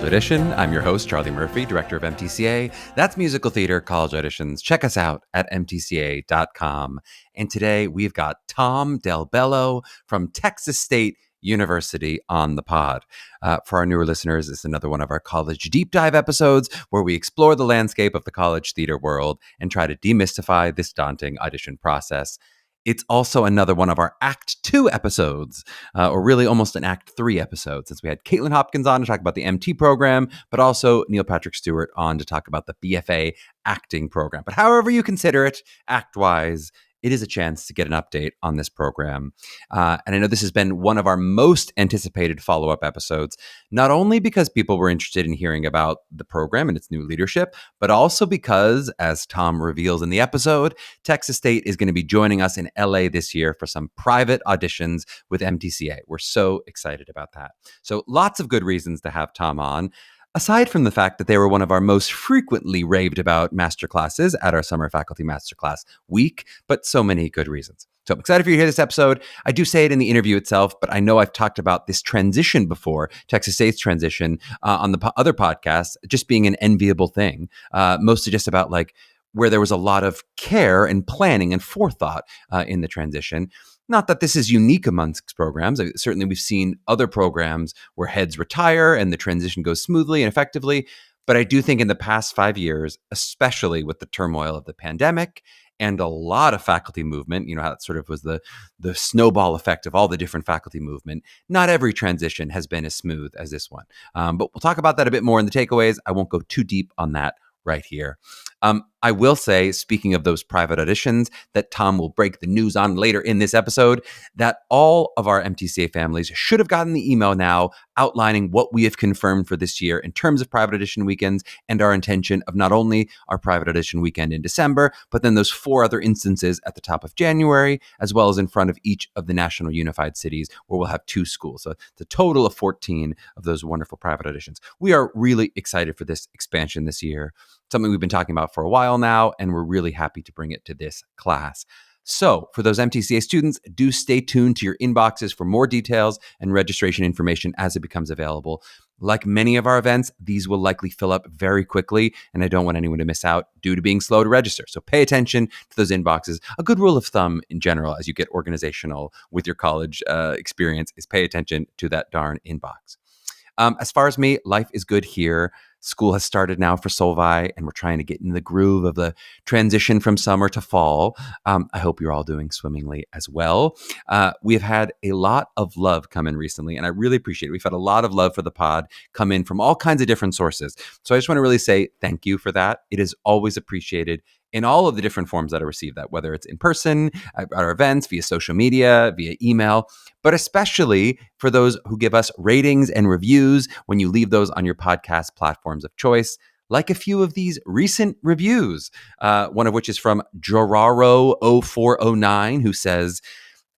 College Audition. I'm your host, Charlie Murphy, director of MTCA. That's Musical Theater College Auditions. Check us out at mtca.com. And today we've got Tom Delbello from Texas State University on the pod. For our newer listeners, this is another one of our college deep dive episodes where we explore the landscape of the college theater world and try to demystify this daunting audition process. It's also another one of our Act 2 episodes, or really almost an Act 3 episode, since we had Caitlin Hopkins on to talk about the MT program, but also Neil Patrick Stewart on to talk about the BFA acting program. But however you consider it, act-wise, it is a chance to get an update on this program. And I know this has been one of our most anticipated follow-up episodes, not only because people were interested in hearing about the program and its new leadership, but also because, as Tom reveals in the episode, Texas State is going to be joining us in LA this year for some private auditions with MTCA. We're so excited about that. So lots of good reasons to have Tom on. Aside from the fact that they were one of our most frequently raved about masterclasses at our Summer Faculty Masterclass Week, but so many good reasons. So I'm excited for you to hear this episode. I do say it in the interview itself, but I know I've talked about this transition before, Texas State's transition on the other podcasts, just being an enviable thing, mostly just about like where there was a lot of care and planning and forethought in the transition. Not that this is unique amongst programs. Certainly we've seen other programs where heads retire and the transition goes smoothly and effectively. But I do think in the past 5 years, especially with the turmoil of the pandemic and a lot of faculty movement, you know, how it sort of was the snowball effect of all the different faculty movement, not every transition has been as smooth as this one. But we'll talk about that a bit more in the takeaways. I won't go too deep on that right here. I will say, speaking of those private auditions that Tom will break the news on later in this episode, that all of our MTCA families should have gotten the email now outlining what we have confirmed for this year in terms of private audition weekends and our intention of not only our private audition weekend in December, but then those 4 other instances at the top of January, as well as in front of each of the national unified cities where we'll have 2 schools. So it's a total of 14 of those wonderful private auditions. We are really excited for this expansion this year. Something we've been talking about for a while now, and we're really happy to bring it to this class. So for those MTCA students, do stay tuned to your inboxes for more details and registration information as it becomes available. Like many of our events, these will likely fill up very quickly, and I don't want anyone to miss out due to being slow to register. So pay attention to those inboxes. A good rule of thumb in general as you get organizational with your college experience is pay attention to that darn inbox. As far as me, life is good here. School has started now for Solvay, and we're trying to get in the groove of the transition from summer to fall. I hope you're all doing swimmingly as well. We have had a lot of love come in recently, and I really appreciate it. We've had a lot of love for the pod come in from all kinds of different sources. So I just want to really say thank you for that. It is always appreciated in all of the different forms that I receive that, whether it's in person, at our events, via social media, via email, but especially for those who give us ratings and reviews when you leave those on your podcast platforms of choice, like a few of these recent reviews, one of which is from Geraro0409, who says,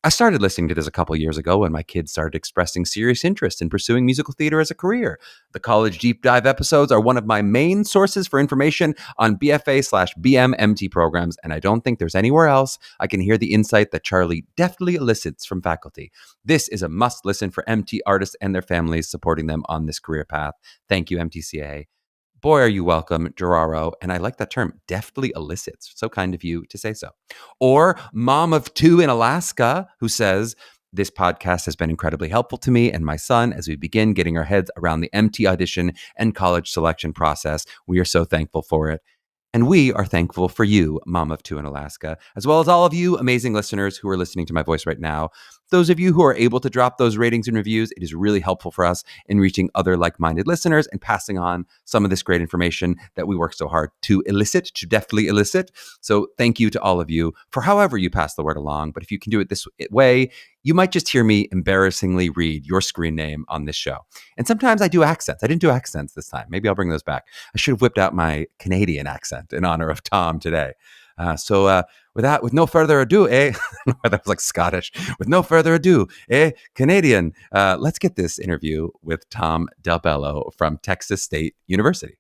I started listening to this a couple years ago when my kids started expressing serious interest in pursuing musical theater as a career. The college deep dive episodes are one of my main sources for information on BFA/BMMT programs, and I don't think there's anywhere else I can hear the insight that Charlie deftly elicits from faculty. This is a must listen for MT artists and their families, supporting them on this career path. Thank you, MTCA. Boy, are you welcome, Geraro. And I like that term, deftly elicits. So kind of you to say so. Or Mom of 2 in Alaska, who says, this podcast has been incredibly helpful to me and my son as we begin getting our heads around the MT audition and college selection process. We are so thankful for it. And we are thankful for you, Mom of 2 in Alaska, as well as all of you amazing listeners who are listening to my voice right now. Those of you who are able to drop those ratings and reviews, it is really helpful for us in reaching other like-minded listeners and passing on some of this great information that we work so hard to elicit, to deftly elicit. So thank you to all of you for however you pass the word along. But if you can do it this way, you might just hear me embarrassingly read your screen name on this show. And sometimes I do accents. I didn't do accents this time. Maybe I'll bring those back. I should have whipped out my Canadian accent in honor of Tom today. With no further ado, that was like Scottish. With no further ado, Canadian, let's get this interview with Tom Delbello from Texas State University.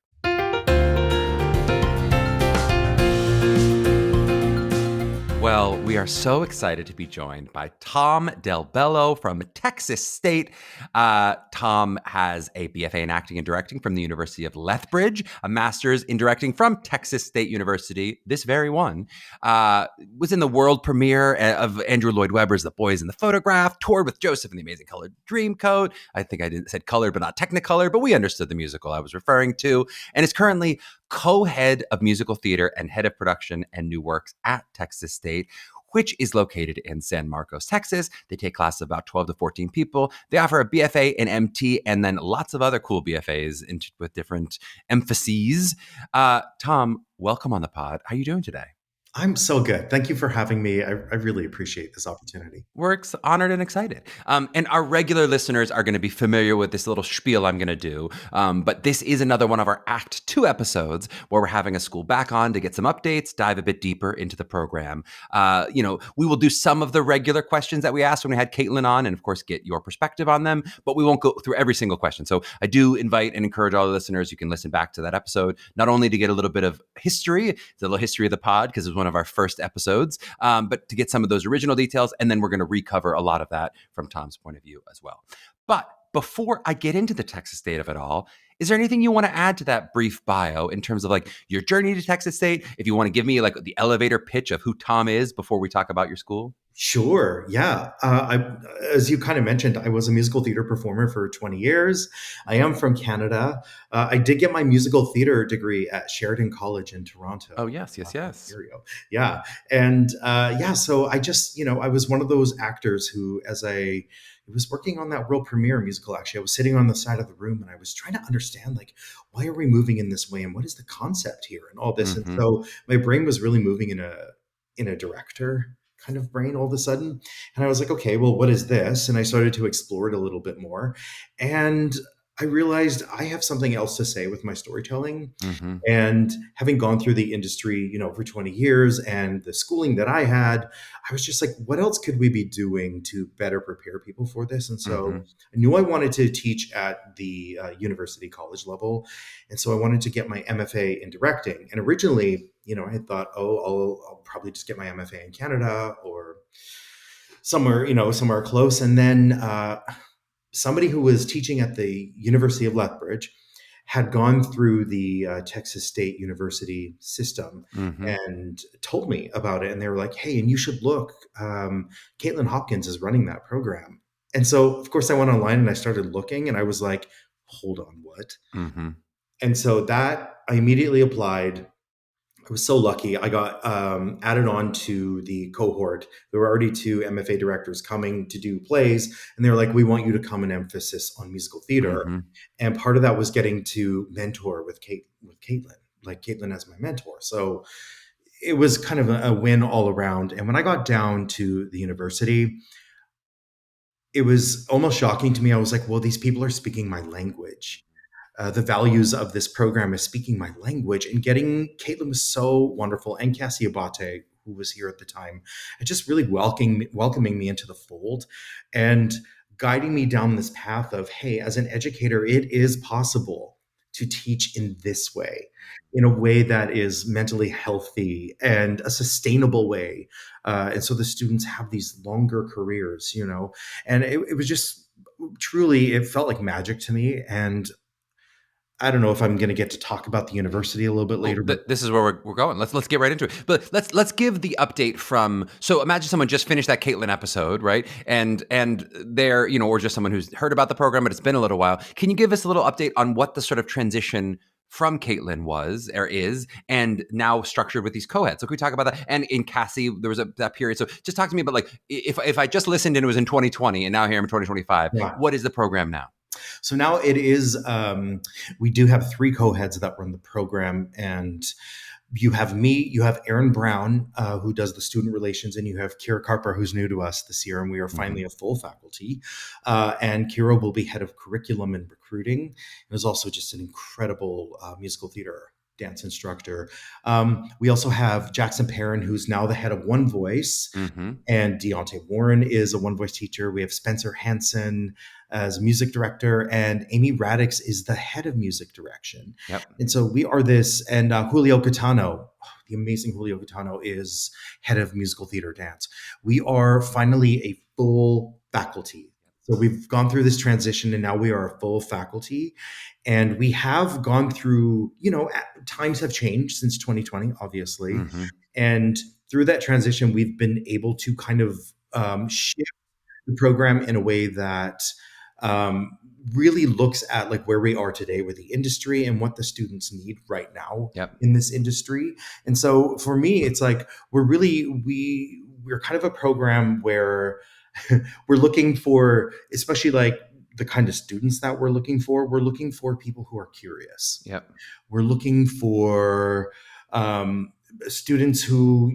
Well, we we are so excited to be joined by Tom Delbello from Texas State. Tom has a BFA in acting and directing from the University of Lethbridge, a master's in directing from Texas State University, this very one. Was in the world premiere of Andrew Lloyd Webber's The Boys in the Photograph, toured with Joseph in the Amazing Colored Dreamcoat. I think I said colored, but not Technicolor, but we understood the musical I was referring to, and is currently co-head of musical theater and head of production and new works at Texas State, which is located in San Marcos, Texas. They take classes of about 12 to 14 people. They offer a BFA and MT and then lots of other cool BFAs with different emphases. Tom, welcome on the pod. How are you doing today? I'm so good. Thank you for having me. I really appreciate this opportunity. We're honored and excited. And our regular listeners are going to be familiar with this little spiel I'm going to do. But this is another one of our Act 2 episodes where we're having a school back on to get some updates, dive a bit deeper into the program. We will do some of the regular questions that we asked when we had Caitlin on and, of course, get your perspective on them. But we won't go through every single question. So I do invite and encourage all the listeners, you can listen back to that episode, not only to get a little bit of history, the little history of the pod, because it was one of our first episodes, but to get some of those original details. And then we're going to recover a lot of that from Tom's point of view as well. But before I get into the Texas State of it all, is there anything you want to add to that brief bio in terms of like your journey to Texas State? If you want to give me like the elevator pitch of who Tom is before we talk about your school? Sure. Yeah. As you kind of mentioned, I was a musical theater performer for 20 years. I am from Canada. I did get my musical theater degree at Sheridan College in Toronto. Oh, yes. Ontario. Yeah. And so I just, I was one of those actors who, I was working on that world premiere musical, actually, I was sitting on the side of the room and I was trying to understand, like, why are we moving in this way? And what is the concept here and all this? Mm-hmm. And so my brain was really moving in a director kind of brain all of a sudden. And I was like, okay, well, what is this? And I started to explore it a little bit more. And I realized I have something else to say with my storytelling. Mm-hmm. And having gone through the industry, for 20 years and the schooling that I had, I was just like, what else could we be doing to better prepare people for this? And so mm-hmm. I knew I wanted to teach at the university college level. And so I wanted to get my MFA in directing. And originally, I had thought, I'll probably just get my MFA in Canada or somewhere close. And then somebody who was teaching at the University of Lethbridge had gone through the Texas State University system mm-hmm. and told me about it. And they were like, hey, and you should look. Caitlin Hopkins is running that program. And so, of course, I went online and I started looking and I was like, hold on, what? Mm-hmm. And so that I immediately applied. I was so lucky. I got added on to the cohort. There were already 2 MFA directors coming to do plays. And they were like, we want you to come and emphasis on musical theater. Mm-hmm. And part of that was getting to mentor with Caitlin, like Caitlin as my mentor. So it was kind of a win all around. And when I got down to the university, it was almost shocking to me. I was like, well, these people are speaking my language. The values of this program is speaking my language, and getting Caitlin was so wonderful, and Cassie Abate, who was here at the time, and just really welcoming me into the fold and guiding me down this path of, hey, as an educator, it is possible to teach in this way, in a way that is mentally healthy and a sustainable way. And so the students have these longer careers, and it was just truly, it felt like magic to me. And I don't know if I'm going to get to talk about the university a little bit later. But this is where we're going. Let's get right into it. But let's give the update from. So imagine someone just finished that Caitlin episode, right? And they're or just someone who's heard about the program, but it's been a little while. Can you give us a little update on what the sort of transition from Caitlin was or is, and now structured with these co-heads? So can we talk about that? And in Cassie, there was that period. So just talk to me about, like, if I just listened and it was in 2020 and now here in 2025, What is the program now? So now it is, we do have 3 co-heads that run the program, and you have me, you have Aaron Brown, who does the student relations, and you have Kira Carper, who's new to us this year, and we are finally a full faculty. And Kira will be head of curriculum and recruiting. It was also just an incredible musical theater dance instructor. We also have Jackson Perrin, who's now the head of One Voice, Mm-hmm. and Deontay Warren is a One Voice teacher. We have Spencer Hansen as music director, and Amy Radix is the head of music direction. Yep. And so we are this, and Julio Catano, the amazing Julio Catano, is head of musical theater dance. We are finally a full faculty. So we've gone through this transition and now we are a full faculty. And we have gone through, times have changed since 2020, obviously. Mm-hmm. And through that transition, we've been able to kind of shift the program in a way that um, really looks at like where we are today with the industry and what the students need right now Yep. in this industry. And so for me, it's like we're kind of a program where we're looking for, especially like the kind of students that we're looking for. We're looking for people who are curious. Yep. We're looking for students who,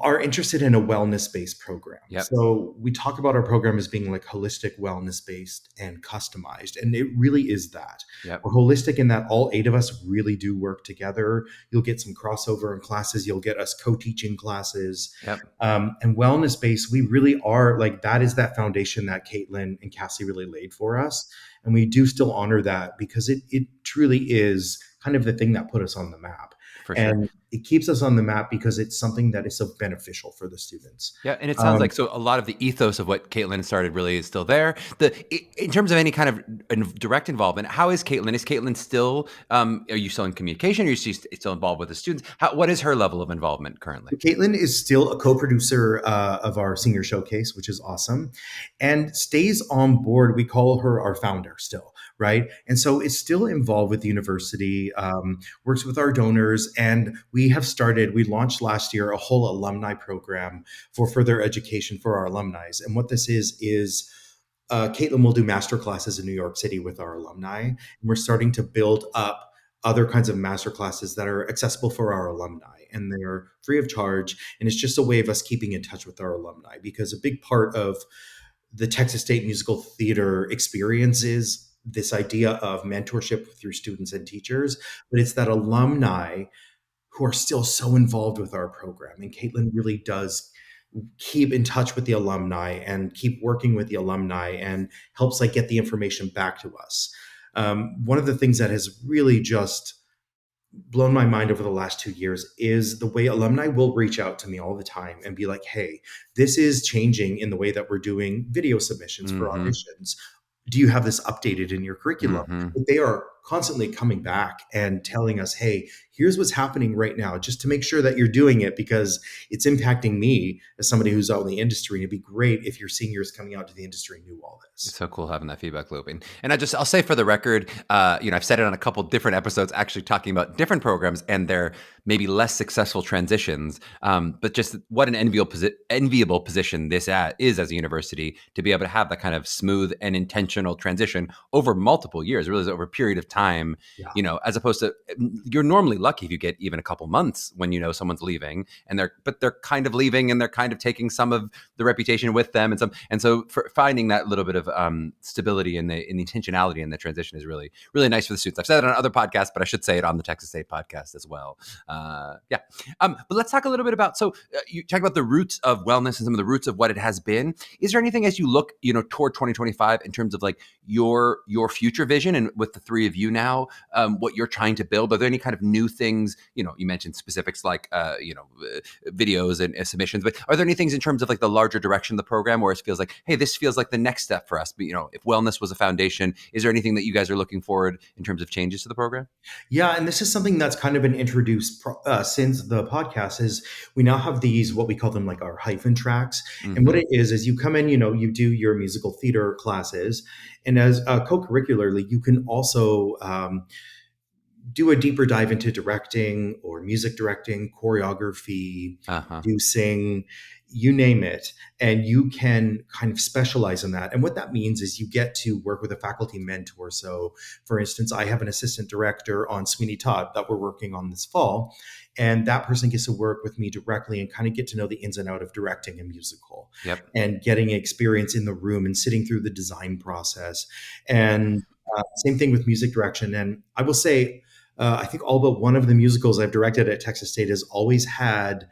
are interested in a wellness-based program. Yep. So we talk about our program as being like holistic, wellness-based, and customized. And it really is that. Yep. We're holistic in that all 8 of us really do work together. You'll get some crossover in classes. You'll get us co-teaching classes. Yep. And wellness-based, we really are like, that is that foundation that Caitlin and Cassie really laid for us. And we do still honor that because it truly is kind of the thing that put us on the map. For sure. And it keeps us on the map because it's something that is so beneficial for the students. Yeah, and it sounds like so a lot of the ethos of what Caitlin started really is still there. In terms of any kind of direct involvement, how is Caitlin? Is Caitlin still? Are you still in communication? Are you still involved with the students? What is her level of involvement currently? Caitlin is still a co-producer of our senior showcase, which is awesome, and stays on board. We call her our founder still, right? And so is still involved with the university, works with our donors, and we launched last year a whole alumni program for further education for our alumni. And what this is Caitlin will do master classes in New York City with our alumni. And we're starting to build up other kinds of master classes that are accessible for our alumni, and they're free of charge. And it's just a way of us keeping in touch with our alumni, because a big part of the Texas State Musical Theater experience is this idea of mentorship through students and teachers, but it's that alumni who are still so involved with our program. And Caitlin really does keep in touch with the alumni and keep working with the alumni and helps like get the information back to us. One of the things that has really just blown my mind over the last 2 years is the way alumni will reach out to me all the time and be like, hey, this is changing in the way that we're doing video submissions for auditions. Do you have this updated in your curriculum? They are constantly coming back and telling us, hey, here's what's happening right now, just to make sure that you're doing it, because it's impacting me as somebody who's out in the industry. And it'd be great if your seniors coming out to the industry knew all this. It's so cool having that feedback looping. And I'll say for the record, I've said it on a couple different episodes, actually talking about different programs and their maybe less successful transitions. But just what an enviable position this is as a university to be able to have that kind of smooth and intentional transition over multiple years, really over a period of time, as opposed to, you're normally lucky if you get even a couple months when someone's leaving but they're kind of leaving and they're kind of taking some of the reputation with them, and so for finding that little bit of stability in the intentionality in the transition is really, really nice for the students. I've said it on other podcasts, but I should say it on the Texas State podcast as well. But let's talk a little bit about, so you talk about the roots of wellness and some of the roots of what it has been. Is there anything as you look, toward 2025 in terms of like your future vision, and with the three of you now, what you're trying to build? Are there any kind of new things? You mentioned specifics like, videos and submissions, but are there any things in terms of like the larger direction of the program where it feels like, hey, this feels like the next step for us? But, if wellness was a foundation, is there anything that you guys are looking forward in terms of changes to the program? Yeah, and this is something that's kind of been introduced since the podcast. Is we now have these, what we call them, like our hyphen tracks. And what it is you come in, you do your musical theater classes, and as co-curricularly, you can also do a deeper dive into directing or music directing, choreography, producing, you name it. And you can kind of specialize in that. And what that means is you get to work with a faculty mentor. So for instance, I have an assistant director on Sweeney Todd that we're working on this fall. And that person gets to work with me directly and kind of get to know the ins and out of directing a musical, and getting experience in the room and sitting through the design process. And same thing with music direction. And I will say, I think all but one of the musicals I've directed at Texas State has always had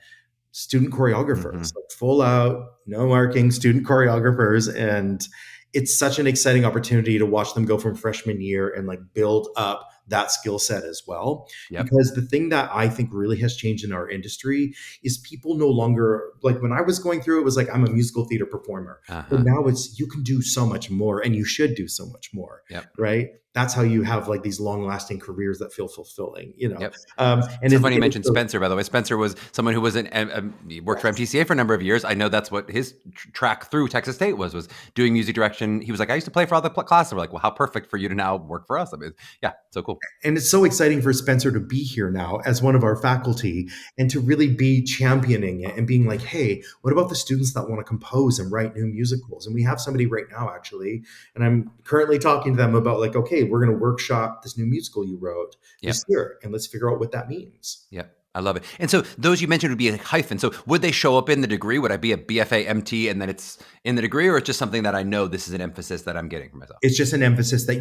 student choreographers, like full out, no marking, student choreographers. And it's such an exciting opportunity to watch them go from freshman year and like build up that skill set as well. Yep. Because the thing that I think really has changed in our industry is people no longer, like when I was going through it, was like, I'm a musical theater performer. But now it's, you can do so much more and you should do so much more. Yep. Right. That's how you have like these long lasting careers that feel fulfilling, you know? Yep. And So funny you mentioned Spencer, by the way. Spencer was someone who was he worked for Yes. MTCA for a number of years. I know that's what his track through Texas State was doing music direction. He was like, I used to play for all the classes. We're like, well, how perfect for you to now work for us. I mean, yeah, so cool. And it's so exciting for Spencer to be here now as one of our faculty and to really be championing it and being like, hey, what about the students that want to compose and write new musicals? And we have somebody right now, actually, and I'm currently talking to them about like, okay, we're going to workshop this new musical you wrote this year, and let's figure out what that means. Yeah. I love it. And so those you mentioned would be a hyphen. So would they show up in the degree? Would I be a BFA MT and then it's in the degree, or it's just something that I know this is an emphasis that I'm getting for myself? It's just an emphasis that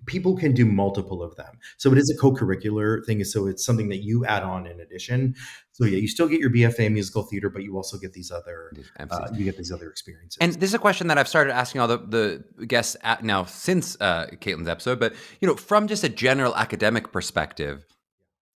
people can do multiple of them. So it is a co-curricular thing. So it's something that you add on in addition. So yeah, you still get your BFA musical theater, but you also get these other experiences. And this is a question that I've started asking all the guests now since Caitlin's episode, but from just a general academic perspective,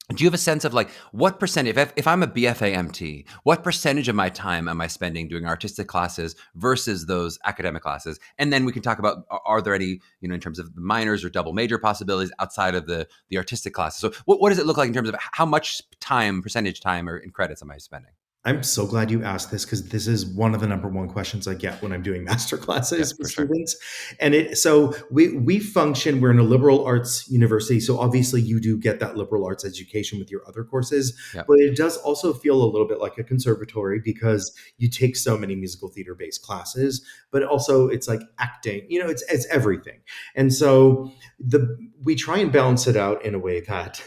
do you have a sense of like what percentage, if I'm a BFA MT, what percentage of my time am I spending doing artistic classes versus those academic classes? And then we can talk about, are there any, in terms of the minors or double major possibilities outside of the artistic classes? So what does it look like in terms of how much time, percentage time or in credits am I spending? I'm so glad you asked this because this is one of the number one questions I get when I'm doing master classes with students. And so we function, we're in a liberal arts university. So obviously you do get that liberal arts education with your other courses, but it does also feel a little bit like a conservatory because you take so many musical theater based classes, but also it's like acting, it's everything. And so we try and balance it out in a way that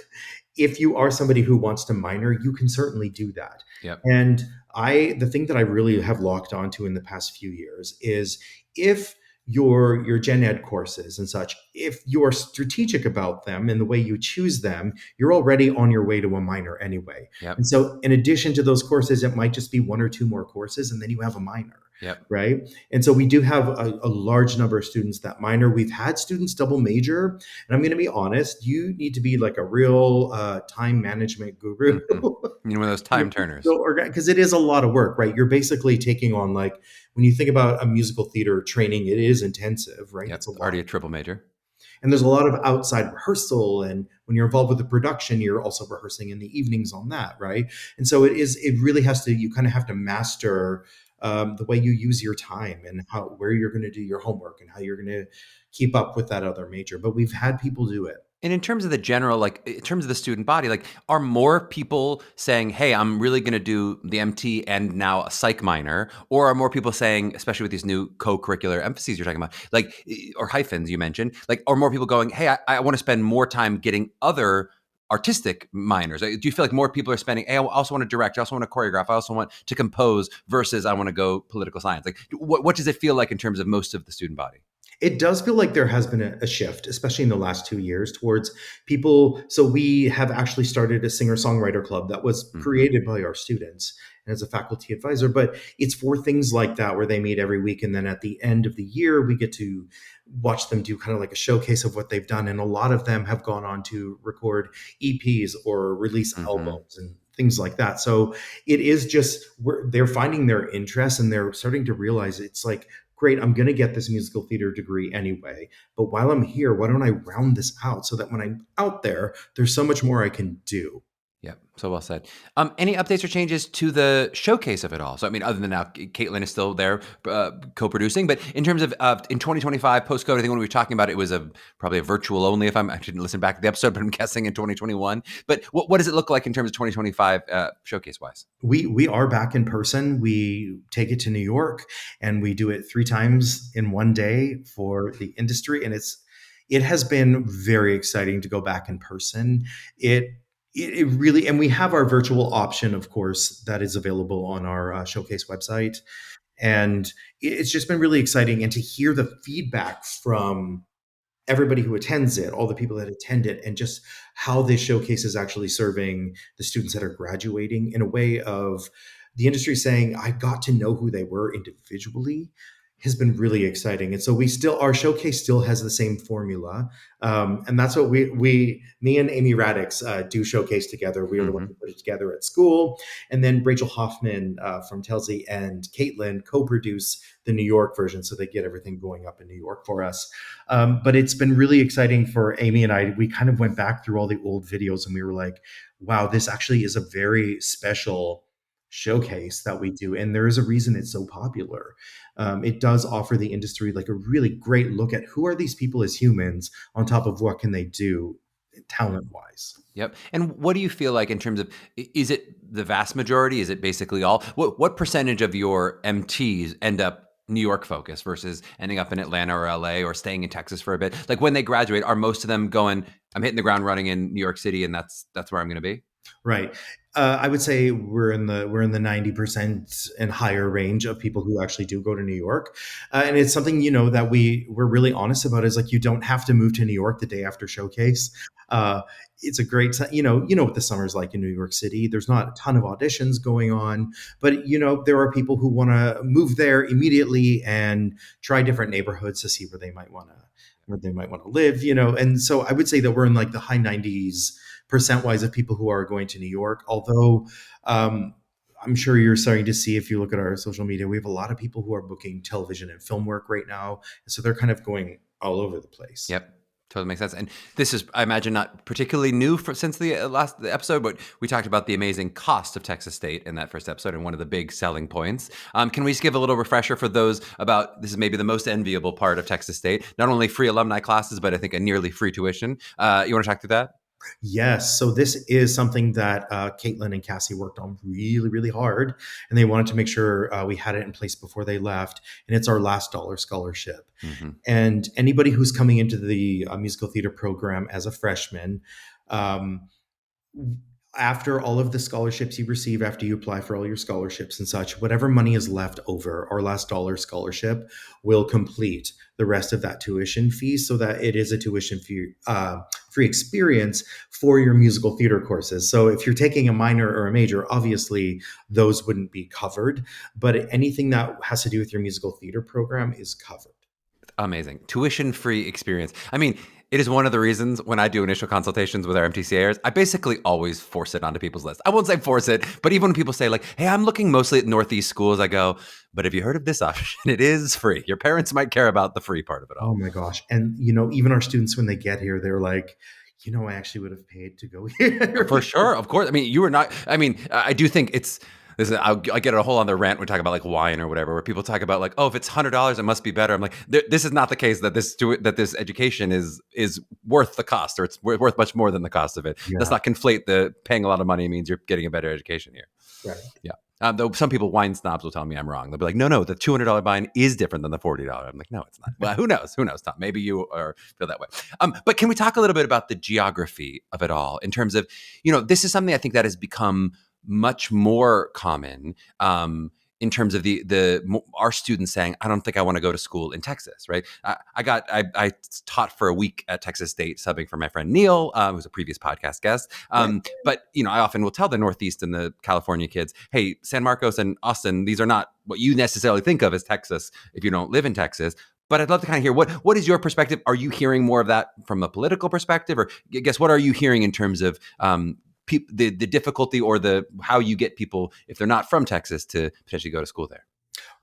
if you are somebody who wants to minor, you can certainly do that. Yep. And the thing that I really have locked onto in the past few years is if your gen ed courses and such, if you're strategic about them and the way you choose them, you're already on your way to a minor anyway. Yep. And so in addition to those courses, it might just be one or two more courses and then you have a minor. Yep. Right. And so we do have a large number of students that minor. We've had students double major. And I'm going to be honest, you need to be like a real time management guru. One of those time turners. Because it is a lot of work, right? You're basically taking on like, when you think about a musical theater training, it is intensive, right? Yep. It's already a triple major. And there's a lot of outside rehearsal. And when you're involved with the production, you're also rehearsing in the evenings on that, right? And so you kind of have to master the way you use your time and where you're going to do your homework and how you're going to keep up with that other major. But we've had people do it. And in terms of the general, like in terms of the student body, like are more people saying, hey, I'm really going to do the MT and now a psych minor, or are more people saying, especially with these new co-curricular emphases you're talking about, like, or hyphens you mentioned, like, are more people going, hey, I want to spend more time getting other artistic minors? Do you feel like more people are spending, hey, I also want to direct, I also want to choreograph, I also want to compose versus I want to go political science? Like, what does it feel like in terms of most of the student body? It does feel like there has been a shift, especially in the last 2 years, towards people. So we have actually started a singer-songwriter club that was created by our students and as a faculty advisor, but it's for things like that where they meet every week. And then at the end of the year, we get to watch them do kind of like a showcase of what they've done. And a lot of them have gone on to record EPs or release albums and things like that. So it is just, they're finding their interest and they're starting to realize it's like, great, I'm going to get this musical theater degree anyway. But while I'm here, why don't I round this out so that when I'm out there, there's so much more I can do. Yeah, so well said. Any updates or changes to the showcase of it all? So, I mean, other than now, Caitlin is still there co-producing, but in terms of in 2025, post-COVID, I think when we were talking about it, was probably a virtual only, I didn't listen back to the episode, but I'm guessing in 2021. But what does it look like in terms of 2025 showcase-wise? We are back in person. We take it to New York and we do it 3 times in one day for the industry. And it has been very exciting to go back in person. It really, and we have our virtual option, of course, that is available on our showcase website. And it's just been really exciting. And to hear the feedback from everybody who attends it, all the people that attend it, and just how this showcase is actually serving the students that are graduating in a way of the industry saying, I got to know who they were individually, has been really exciting. And so our showcase still has the same formula. And that's what me and Amy Radix do showcase together. We are the ones Mm-hmm. who put it together at school. And then Rachel Hoffman from Telsey and Caitlin co-produce the New York version. So they get everything going up in New York for us. But it's been really exciting for Amy and I. We kind of went back through all the old videos and we were like, wow, this actually is a very special showcase that we do. And there is a reason it's so popular. It does offer the industry like a really great look at who are these people as humans on top of what can they do talent wise. Yep. And what do you feel like in terms of, is it the vast majority? Is it basically all? What percentage of your MTs end up New York focused versus ending up in Atlanta or LA or staying in Texas for a bit? Like when they graduate, are most of them going, I'm hitting the ground running in New York City and that's where I'm going to be? Right. I would say we're in the 90% and higher range of people who actually do go to New York, and it's something that we're really honest about. Is like you don't have to move to New York the day after showcase. Uh, it's a great what the summer's like in New York City. There's not a ton of auditions going on, but there are people who want to move there immediately and try different neighborhoods to see where they might want to live. And so I would say that we're in like the high 90s percent wise of people who are going to New York. Although I'm sure you're starting to see, if you look at our social media, we have a lot of people who are booking television and film work right now. And so they're kind of going all over the place. Yep. Totally makes sense. And this is, I imagine, not particularly new since the last episode, but we talked about the amazing cost of Texas State in that first episode and one of the big selling points. Can we just give a little refresher for those about, this is maybe the most enviable part of Texas State, not only free alumni classes, but I think a nearly free tuition. You want to talk through that? Yes. So this is something that Caitlin and Cassie worked on really, really hard. And they wanted to make sure we had it in place before they left. And it's our last dollar scholarship. Mm-hmm. And anybody who's coming into the musical theater program as a freshman, after all of the scholarships you receive, after you apply for all your scholarships and such, whatever money is left over, our last dollar scholarship will complete the rest of that tuition fee, so that it is a tuition fee free experience for your musical theater courses. So if you're taking a minor or a major, obviously those wouldn't be covered, but anything that has to do with your musical theater program is covered. Amazing. Tuition-free experience. I mean, it is one of the reasons when I do initial consultations with our MTCAers, I basically always force it onto people's list. I won't say force it, but even when people say like, hey, I'm looking mostly at Northeast schools, I go, but have you heard of this option? It is free. Your parents might care about the free part of it all. Oh my gosh. And, even our students, when they get here, they're like, I actually would have paid to go here. For sure. Of course. I mean, you were not, I mean, I do think it's, I get a whole other rant. We talk about like wine or whatever, where people talk about like, oh, if it's $100, it must be better. I'm like, this is not the case. That this education is worth the cost, or it's worth much more than the cost of it. Yeah. Let's not conflate the paying a lot of money means you're getting a better education here. Right. Yeah. Though some people, wine snobs, will tell me I'm wrong. They'll be like, no, the $200 wine is different than the $40. I'm like, no, it's not. Well, who knows? Who knows, Tom? Maybe you feel that way. But can we talk a little bit about the geography of it all in terms of, this is something I think that has become much more common in terms of our students saying, I don't think I want to go to school in Texas, right? I taught for a week at Texas State, subbing for my friend Neil, who was a previous podcast guest. But, I often will tell the Northeast and the California kids, hey, San Marcos and Austin, these are not what you necessarily think of as Texas if you don't live in Texas. But I'd love to kind of hear what is your perspective? Are you hearing more of that from a political perspective? Or I guess, what are you hearing in terms of the difficulty or how you get people, if they're not from Texas, to potentially go to school there?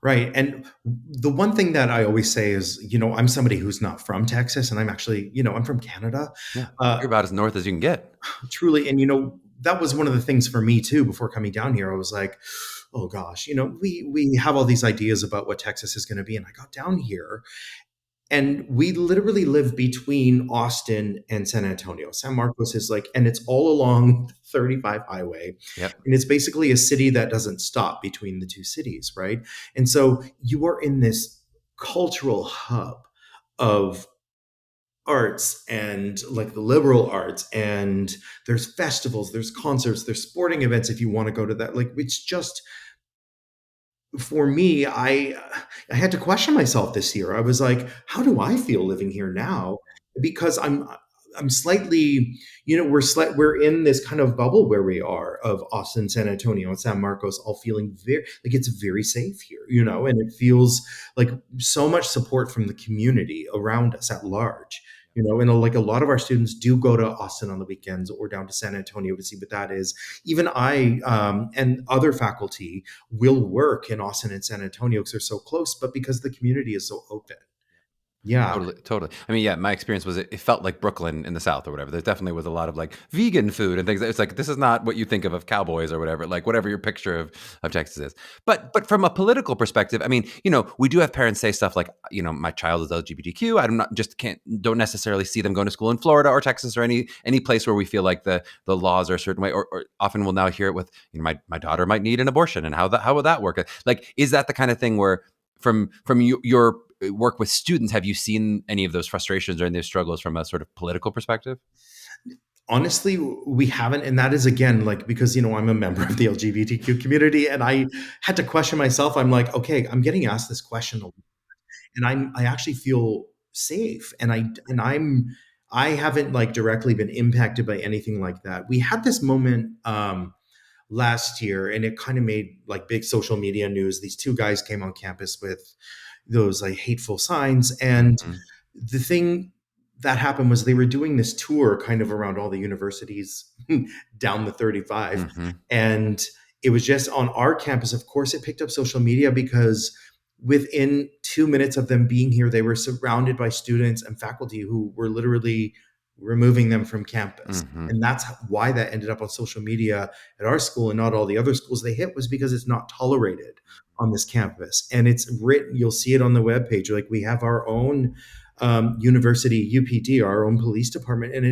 Right. And the one thing that I always say is, I'm somebody who's not from Texas, and I'm actually, I'm from Canada. Yeah, you're about as north as you can get. Truly. And, that was one of the things for me too, before coming down here. I was like, oh gosh, we have all these ideas about what Texas is going to be. And I got down here, and we literally live between Austin and San Antonio. San Marcos is and it's all along the 35 highway. Yep. And it's basically a city that doesn't stop between the two cities, right? And so you are in this cultural hub of arts and like the liberal arts, and there's festivals, there's concerts, there's sporting events if you want to go to that. Like, it's just, for me, I had to question myself this year. I was like, how do I feel living here now? because I'm slightly, we're in this kind of bubble where we are of Austin, San Antonio, and San Marcos, all feeling very like it's very safe here, and it feels like so much support from the community around us at large. And like a lot of our students do go to Austin on the weekends or down to San Antonio to see what that is. Even I and other faculty will work in Austin and San Antonio because they're so close, but because the community is so open. Yeah. Totally, totally. I mean, yeah, my experience was it felt like Brooklyn in the South or whatever. There definitely was a lot of like vegan food and things. It's like this is not what you think of cowboys or whatever, like whatever your picture of Texas is. But from a political perspective, I mean, we do have parents say stuff like, my child is LGBTQ. I'm not just don't necessarily see them going to school in Florida or Texas or any place where we feel like the laws are a certain way. Or often we'll now hear it with, my daughter might need an abortion and how would that work? Like, is that the kind of thing where from your work with students, have you seen any of those frustrations or any of those struggles from a sort of political perspective? Honestly, we haven't. And that is, again, like, because, I'm a member of the LGBTQ community and I had to question myself. I'm like, okay, I'm getting asked this question a lot, and I actually feel safe. I haven't like directly been impacted by anything like that. We had this moment last year and it kind of made like big social media news. These two guys came on campus with those like hateful signs. And Mm-hmm. the thing that happened was they were doing this tour kind of around all the universities down the 35. Mm-hmm. And it was just on our campus. Of course, it picked up social media because within 2 minutes of them being here, they were surrounded by students and faculty who were literally removing them from campus. Mm-hmm. And that's why that ended up on social media at our school and not all the other schools they hit, was because it's not tolerated on this campus. And it's written, you'll see it on the webpage. Like, we have our own university UPD, our own police department, and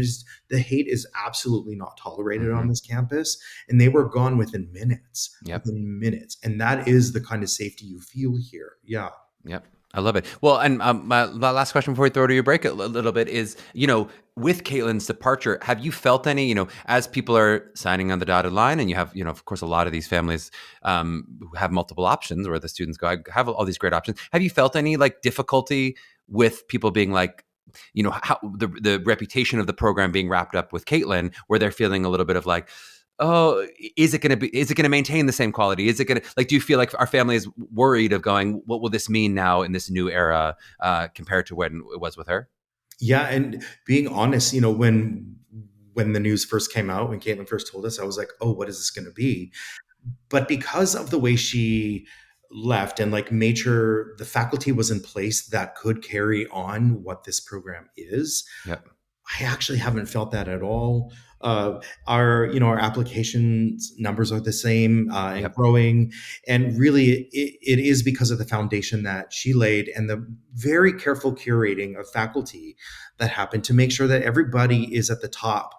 the hate is absolutely not tolerated Mm-hmm. on this campus. And they were gone within minutes. Yep. Within minutes. And that is the kind of safety you feel here. Yeah. Yep. I love it. Well, and my last question before we throw to your break a little bit is, with Caitlin's departure, have you felt any, as people are signing on the dotted line, and you have, of course, a lot of these families who have multiple options where the students go, I have all these great options. Have you felt any like difficulty with people being like, how the reputation of the program being wrapped up with Caitlin, where they're feeling a little bit of like, oh, is it going to maintain the same quality? Is it going to, like, do you feel like our family is worried of going, what will this mean now in this new era compared to when it was with her? Yeah. And being honest, when the news first came out, when Caitlin first told us, I was like, oh, what is this going to be? But because of the way she left and like made sure the faculty was in place that could carry on what this program is, Yep. I actually haven't felt that at all. Our applications numbers are the same and Yep. growing, and really it is because of the foundation that she laid and the very careful curating of faculty that happened to make sure that everybody is at the top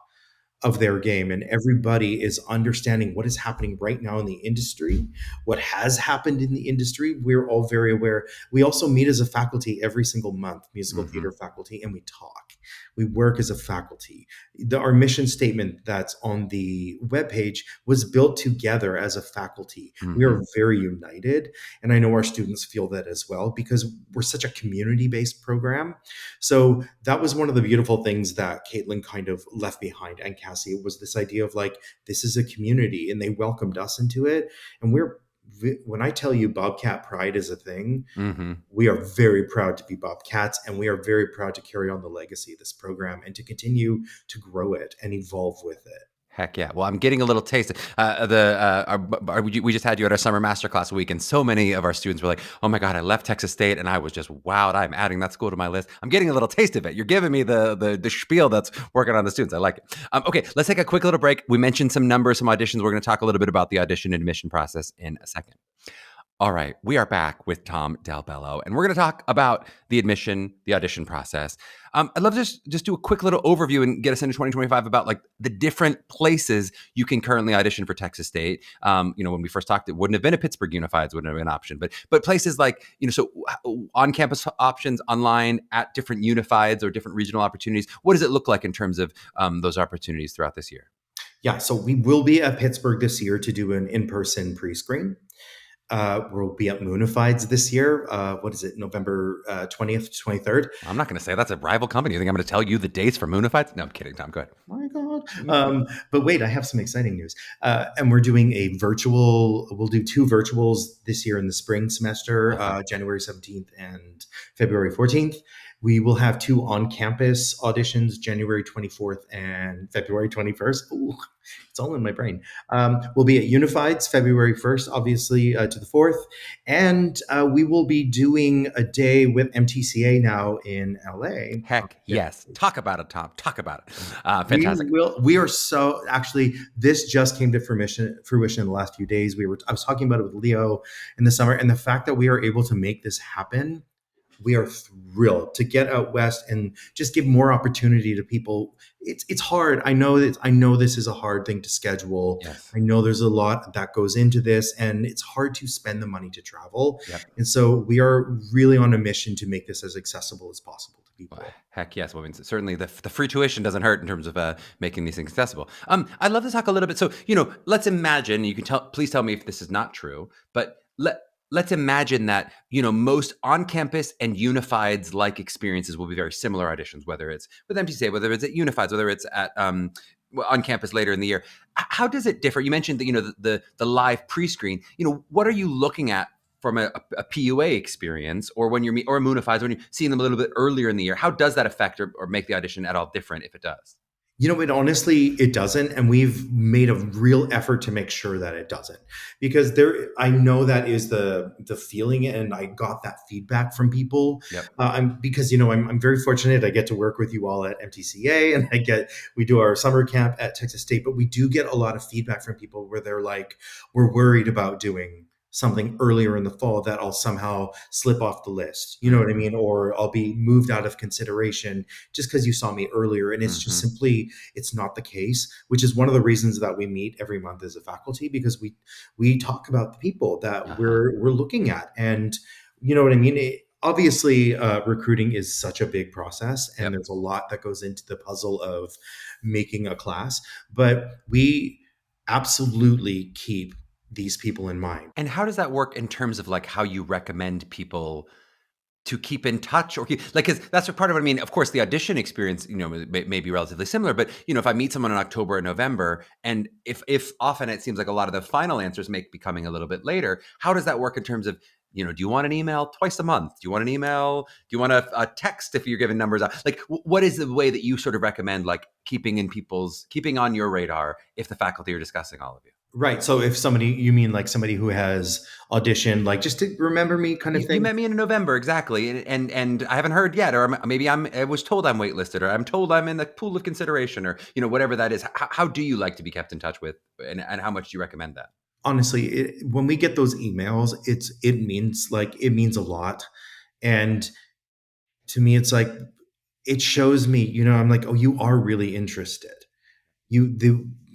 of their game and everybody is understanding what is happening right now in the industry, what has happened in the industry. We're all very aware. We also meet as a faculty every single month, musical Mm-hmm. theater faculty, and we talk. We work as a faculty. Our mission statement that's on the webpage was built together as a faculty. Mm-hmm. We are very united. And I know our students feel that as well because we're such a community-based program. So that was one of the beautiful things that Caitlin kind of left behind, and Cassie, was this idea of like, this is a community, and they welcomed us into it. And when I tell you Bobcat pride is a thing, Mm-hmm. we are very proud to be Bobcats, and we are very proud to carry on the legacy of this program and to continue to grow it and evolve with it. Heck yeah. Well, I'm getting a little taste. We just had you at our summer masterclass week, and so many of our students were like, oh my God, I left Texas State and I was just wowed. I'm adding that school to my list. I'm getting a little taste of it. You're giving me the spiel that's working on the students. I like it. Okay, let's take a quick little break. We mentioned some numbers, some auditions. We're going to talk a little bit about the audition and admission process in a second. All right, we are back with Tom Delbello, and we're going to talk about the audition process. I'd love to just do a quick little overview and get us into 2025 about like the different places you can currently audition for Texas State. When we first talked, it wouldn't have been a Pittsburgh Unifieds, wouldn't have been an option, but places like, so on-campus options, online, at different Unifieds or different regional opportunities. What does it look like in terms of those opportunities throughout this year? Yeah, so we will be at Pittsburgh this year to do an in-person pre-screen. We'll be at Moonifieds this year. What is it? November 20th, 23rd. I'm not going to say that's a rival company. You think I'm going to tell you the dates for Moonifights? No, I'm kidding, Tom. Go ahead. My God. But wait, I have some exciting news. And we're doing we'll do 2 virtuals this year in the spring semester, January 17th and February 14th. We will have 2 on-campus auditions, January 24th and February 21st. Ooh, it's all in my brain. We'll be at Unified's February 1st, obviously, to the 4th. And we will be doing a day with MTCA now in LA. Heck yes. Talk about it, Tom. Talk about it. Fantastic. We are so, actually, this just came to fruition in the last few days. I was talking about it with Leo in the summer, and the fact that we are able to make this happen, we are thrilled to get out west and just give more opportunity to people. It's hard. I know this is a hard thing to schedule. Yes. I know there's a lot that goes into this, and it's hard to spend the money to travel. Yep. And so we are really on a mission to make this as accessible as possible to people. Heck yes. Well, I mean, certainly the free tuition doesn't hurt in terms of making these things accessible. I'd love to talk a little bit. So, let's imagine, you can please tell me if this is not true, but let's imagine that, most on-campus and Unifieds like experiences will be very similar auditions, whether it's with MTCA, whether it's at Unifieds, whether it's at on campus later in the year. How does it differ? You mentioned that, the live pre-screen, what are you looking at from a PUA experience or when you're or a Moonifieds, when you're seeing them a little bit earlier in the year? How does that affect or make the audition at all different if it does? It doesn't. And we've made a real effort to make sure that it doesn't, because I know that is the feeling. And I got that feedback from people. Yep. Because I'm very fortunate. I get to work with you all at MTCA, and we do our summer camp at Texas State, but we do get a lot of feedback from people where they're like, we're worried about doing something earlier in the fall that I'll somehow slip off the list. You know what I mean? Or I'll be moved out of consideration just because you saw me earlier. And it's just simply, it's not the case, which is one of the reasons that we meet every month as a faculty, because we talk about the people that we're looking at. And you know what I mean? Obviously, recruiting is such a big process, and there's a lot that goes into the puzzle of making a class, but we absolutely keep these people in mind. And how does that work in terms of like how you recommend people to keep in touch or because that's part of what I mean. Of course, the audition experience, may be relatively similar, but if I meet someone in October or November, and if often it seems like a lot of the final answers make becoming a little bit later, how does that work in terms of, do you want an email twice a month? Do you want an email? Do you want a text if you're giving numbers out? Like, what is the way that you sort of recommend, like keeping on your radar if the faculty are discussing all of you? Right. So if you mean like somebody who has auditioned, like just to remember me kind of thing? You met me in November, exactly. And I haven't heard yet, or maybe I was told I'm waitlisted, or I'm told I'm in the pool of consideration, or, whatever that is. How do you like to be kept in touch with, and how much do you recommend that? Honestly, when we get those emails, it means a lot. And to me, it's like, it shows me, I'm like, oh, you are really interested.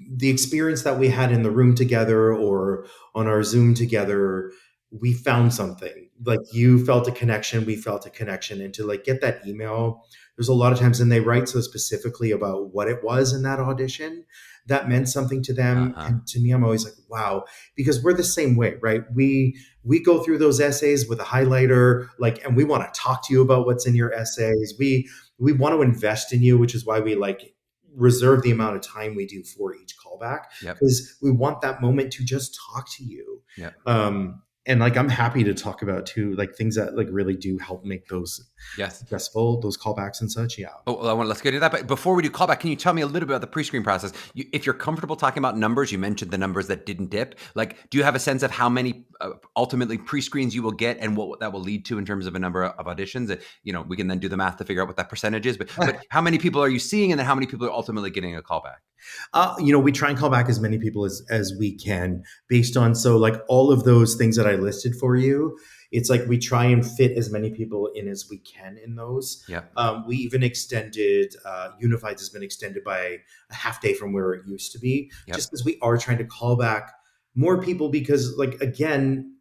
The experience that we had in the room together or on our Zoom together, we found something. Like, you felt a connection, we felt a connection. And to like get that email, there's a lot of times, and they write so specifically about what it was in that audition that meant something to them. And to me, I'm always like, wow, because we're the same way, right? We go through those essays with a highlighter, like, and we want to talk to you about what's in your essays. We want to invest in you, which is why we like reserve the amount of time we do for each callback, because we want that moment to just talk to you. And like, I'm happy to talk about too, like things that like really do help make those successful, those callbacks and such. Let's get into that. But before we do callback, can you tell me a little bit about the pre-screen process? If you're comfortable talking about numbers, you mentioned the numbers that didn't dip. Like, do you have a sense of how many ultimately pre-screens you will get and what that will lead to in terms of a number of auditions? We can then do the math to figure out what that percentage is. But how many people are you seeing, and then how many people are ultimately getting a callback? We try and call back as many people as we can based on, so like all of those things that I listed for you, it's like we try and fit as many people in as we can in those. We even extended, Unified has been extended by a half day from where it used to be, just because we are trying to call back more people, because like, again,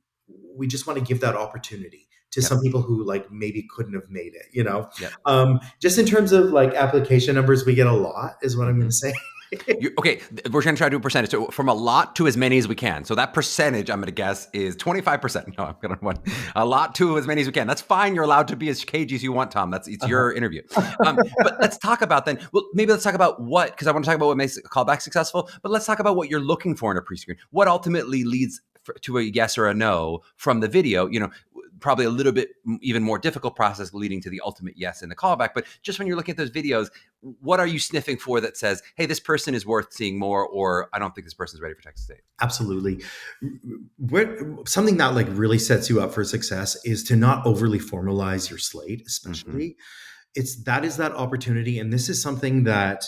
we just want to give that opportunity to some people who like maybe couldn't have made it, Just in terms of like application numbers, we get a lot is what I'm going to say. Okay, we're going to try to do a percentage. So from a lot to as many as we can. So that percentage, I'm going to guess, is 25%. No, I'm going to want a lot to as many as we can. That's fine. You're allowed to be as cagey as you want, Tom. It's Uh-huh. your interview. But let's talk about then. Well, maybe let's talk about what, because I want to talk about what makes a callback successful. But let's talk about what you're looking for in a pre-screen. What ultimately leads to a yes or a no from the video. Probably a little bit even more difficult process leading to the ultimate yes in the callback. But just when you're looking at those videos, what are you sniffing for that says, hey, this person is worth seeing more, or I don't think this person is ready for Texas State? Absolutely. Something that like really sets you up for success is to not overly formalize your slate, especially. That is that opportunity. And this is something that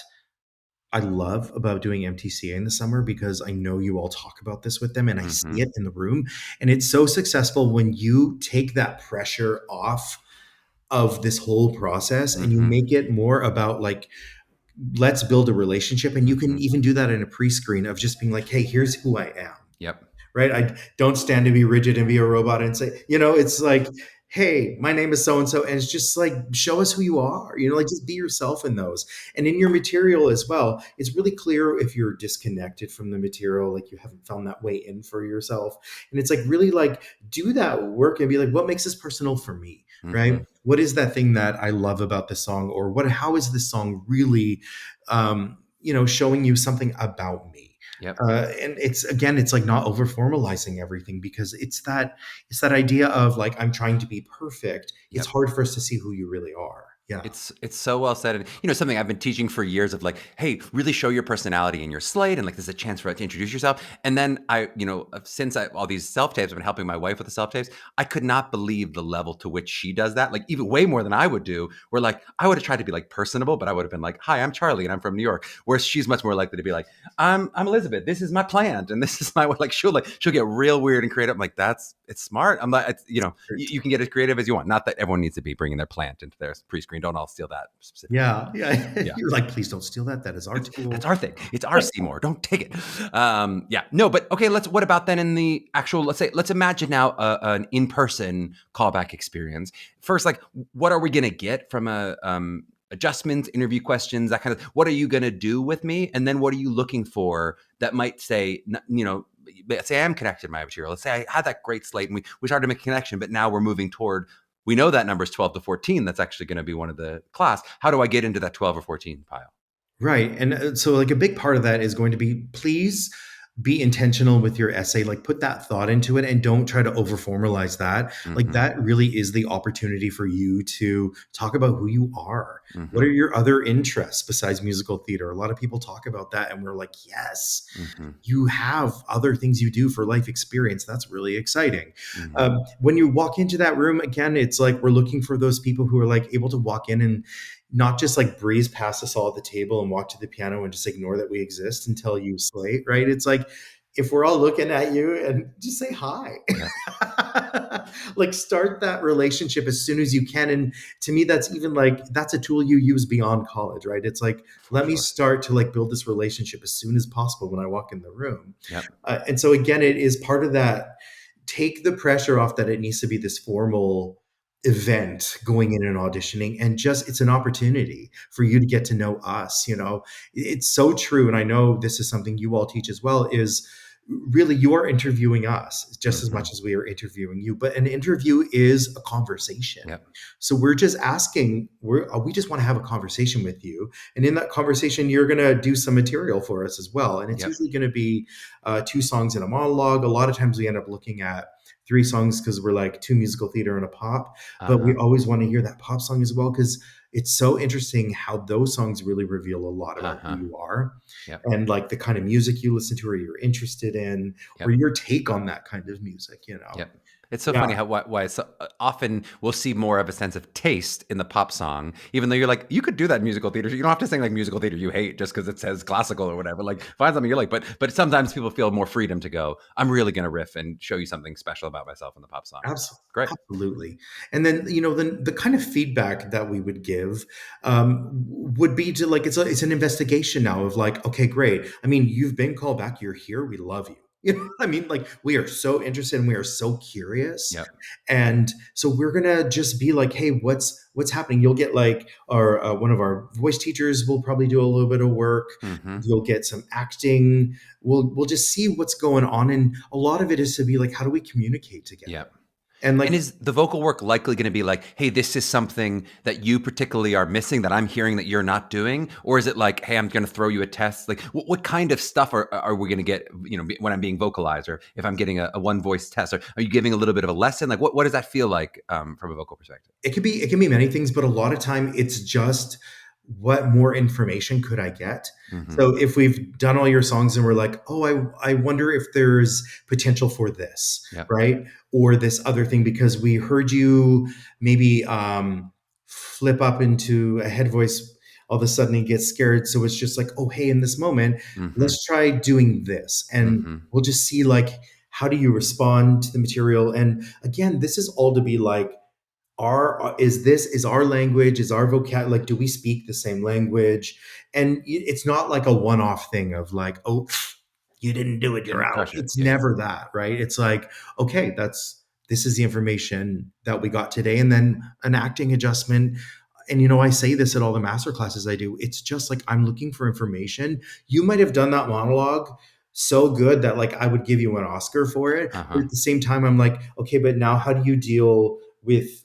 I love about doing MTCA in the summer, because I know you all talk about this with them and I see it in the room. And it's so successful when you take that pressure off of this whole process and you make it more about like, let's build a relationship. And you can even do that in a pre-screen of just being like, hey, here's who I am. Yep. Right? I don't stand to be rigid and be a robot and say, it's like, hey, my name is so-and-so. And it's just like, show us who you are, like just be yourself in those. And in your material as well, it's really clear if you're disconnected from the material, like you haven't found that way in for yourself. And it's like, really like do that work and be like, what makes this personal for me? Right? What is that thing that I love about the song? Or how is this song really, showing you something about me? Yep. And it's like not over formalizing everything, because it's that idea of like, I'm trying to be perfect. Yep. It's hard for us to see who you really are. Yeah. It's so well said. And something I've been teaching for years of like, hey, really show your personality in your slate. And like, there's a chance for it to introduce yourself. And then since all these self-tapes, I've been helping my wife with the self-tapes. I could not believe the level to which she does that. Like even way more than I would do, where like, I would have tried to be like personable, but I would have been like, hi, I'm Charlie and I'm from New York. Whereas she's much more likely to be like, I'm Elizabeth. This is my plant. And this is my, she'll get real weird and creative. I'm like, it's smart. I'm like, you can get as creative as you want. Not that everyone needs to be bringing their plant into their pre-screen. Don't all steal that specifically. Yeah. You're like, please don't steal that. That is our tool. That's our thing. It's our Seymour. Don't take it. No, but okay. What about then in the actual? Let's imagine now an in-person callback experience. First, like, what are we gonna get from adjustments, interview questions, that kind of? What are you gonna do with me? And then what are you looking for that might say, let's say I'm connected to my material. Let's say I had that great slate and we started to make a connection, but now we're moving toward. We know that number is 12 to 14. That's actually going to be one of the class. How do I get into that 12 or 14 pile? Right. And so like a big part of that is going to be, please be intentional with your essay, like put that thought into it and don't try to over formalize that. Like that really is the opportunity for you to talk about who you are. What are your other interests besides musical theater? A lot of people talk about that and we're like, yes, you have other things you do for life experience. That's really exciting. When you walk into that room, again, it's like, we're looking for those people who are like able to walk in and not just like breeze past us all at the table and walk to the piano and just ignore that we exist until you slate, right? It's like, if we're all looking at you and just say hi, like start that relationship as soon as you can. And to me, that's even like, that's a tool you use beyond college, right? It's like, let me start to like build this relationship as soon as possible when I walk in the room. And so again, it is part of that. Take the pressure off that it needs to be this formal event going in and auditioning, and just it's an opportunity for you to get to know us. It's so true, and I know this is something you all teach as well, is really you are interviewing us just as much as we are interviewing you. But an interview is a conversation. So we're just asking, we just want to have a conversation with you, and in that conversation you're going to do some material for us as well. And it's usually going to be 2 songs and a monologue. A lot of times we end up looking at 3 songs because we're like 2 musical theater and a pop, but we always want to hear that pop song as well, because it's so interesting how those songs really reveal a lot about who you are and like the kind of music you listen to or you're interested in or your take on that kind of music, It's so funny how why so often we'll see more of a sense of taste in the pop song, even though you're like, you could do that in musical theater. You don't have to sing like musical theater you hate just because it says classical or whatever. Like find something you like, but sometimes people feel more freedom to go, I'm really going to riff and show you something special about myself in the pop song. Great. Absolutely. And then, the kind of feedback that we would give would be to like, it's an investigation now of like, okay, great. I mean, you've been called back. You're here. We love you. You know what I mean? Like we are so interested and we are so curious. Yep. And so we're gonna just be like, hey, what's happening? You'll get like our one of our voice teachers will probably do a little bit of work. Mm-hmm. You'll get some acting. We'll just see what's going on. And a lot of it is to be like, how do we communicate together? Yep. And like And is the vocal work likely going to be like, hey, this is something that you particularly are missing that I'm hearing that you're not doing? Or is it like, hey, I'm going to throw you a test? Like, what kind of stuff are we going to get, when I'm being vocalized, or if I'm getting a one voice test, or are you giving a little bit of a lesson? Like, what does that feel like from a vocal perspective? it can be many things, but a lot of time it's just what more information could I get? Mm-hmm. So if we've done all your songs and we're like, oh, I wonder if there's potential for this, Yep. right? Or this other thing, because we heard you maybe flip up into a head voice all of a sudden and get scared. So it's just like, oh, hey, in this moment, Mm-hmm. let's try doing this. And Mm-hmm. we'll just see like, how do you respond to the material? And again, this is all to be like, is our language, is our vocab, like do we speak the same language? And it's not like a one-off thing of like, oh, you didn't do it, you're Didn't out. crush it. It's Yeah. never that, right? It's like, okay, this is the information that we got today, and then an acting adjustment. And I say this at all the master classes I do, it's just like, I'm looking for information. You might have done that monologue so good that like I would give you an Oscar for it, but Uh-huh. at the same time I'm like, okay, but now how do you deal with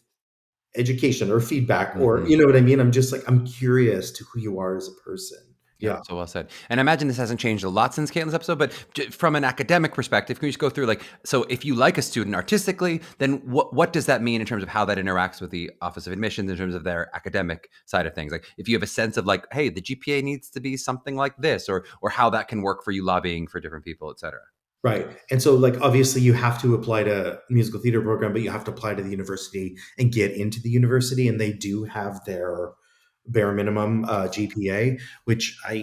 education or feedback, or Mm-hmm. you know what I mean? I'm just like, I'm curious to who you are as a person. Yeah, Yeah. so well said. And I imagine this hasn't changed a lot since Caitlin's episode, but from an academic perspective, can you just go through like, so if you like a student artistically, then what does that mean in terms of how that interacts with the Office of Admissions in terms of their academic side of things? Like if you have a sense of like, hey, the GPA needs to be something like this, or how that can work for you lobbying for different people, et cetera. Right. And so like obviously you have to apply to musical theater program, but you have to apply to the university and get into the university, and they do have their bare minimum GPA, which I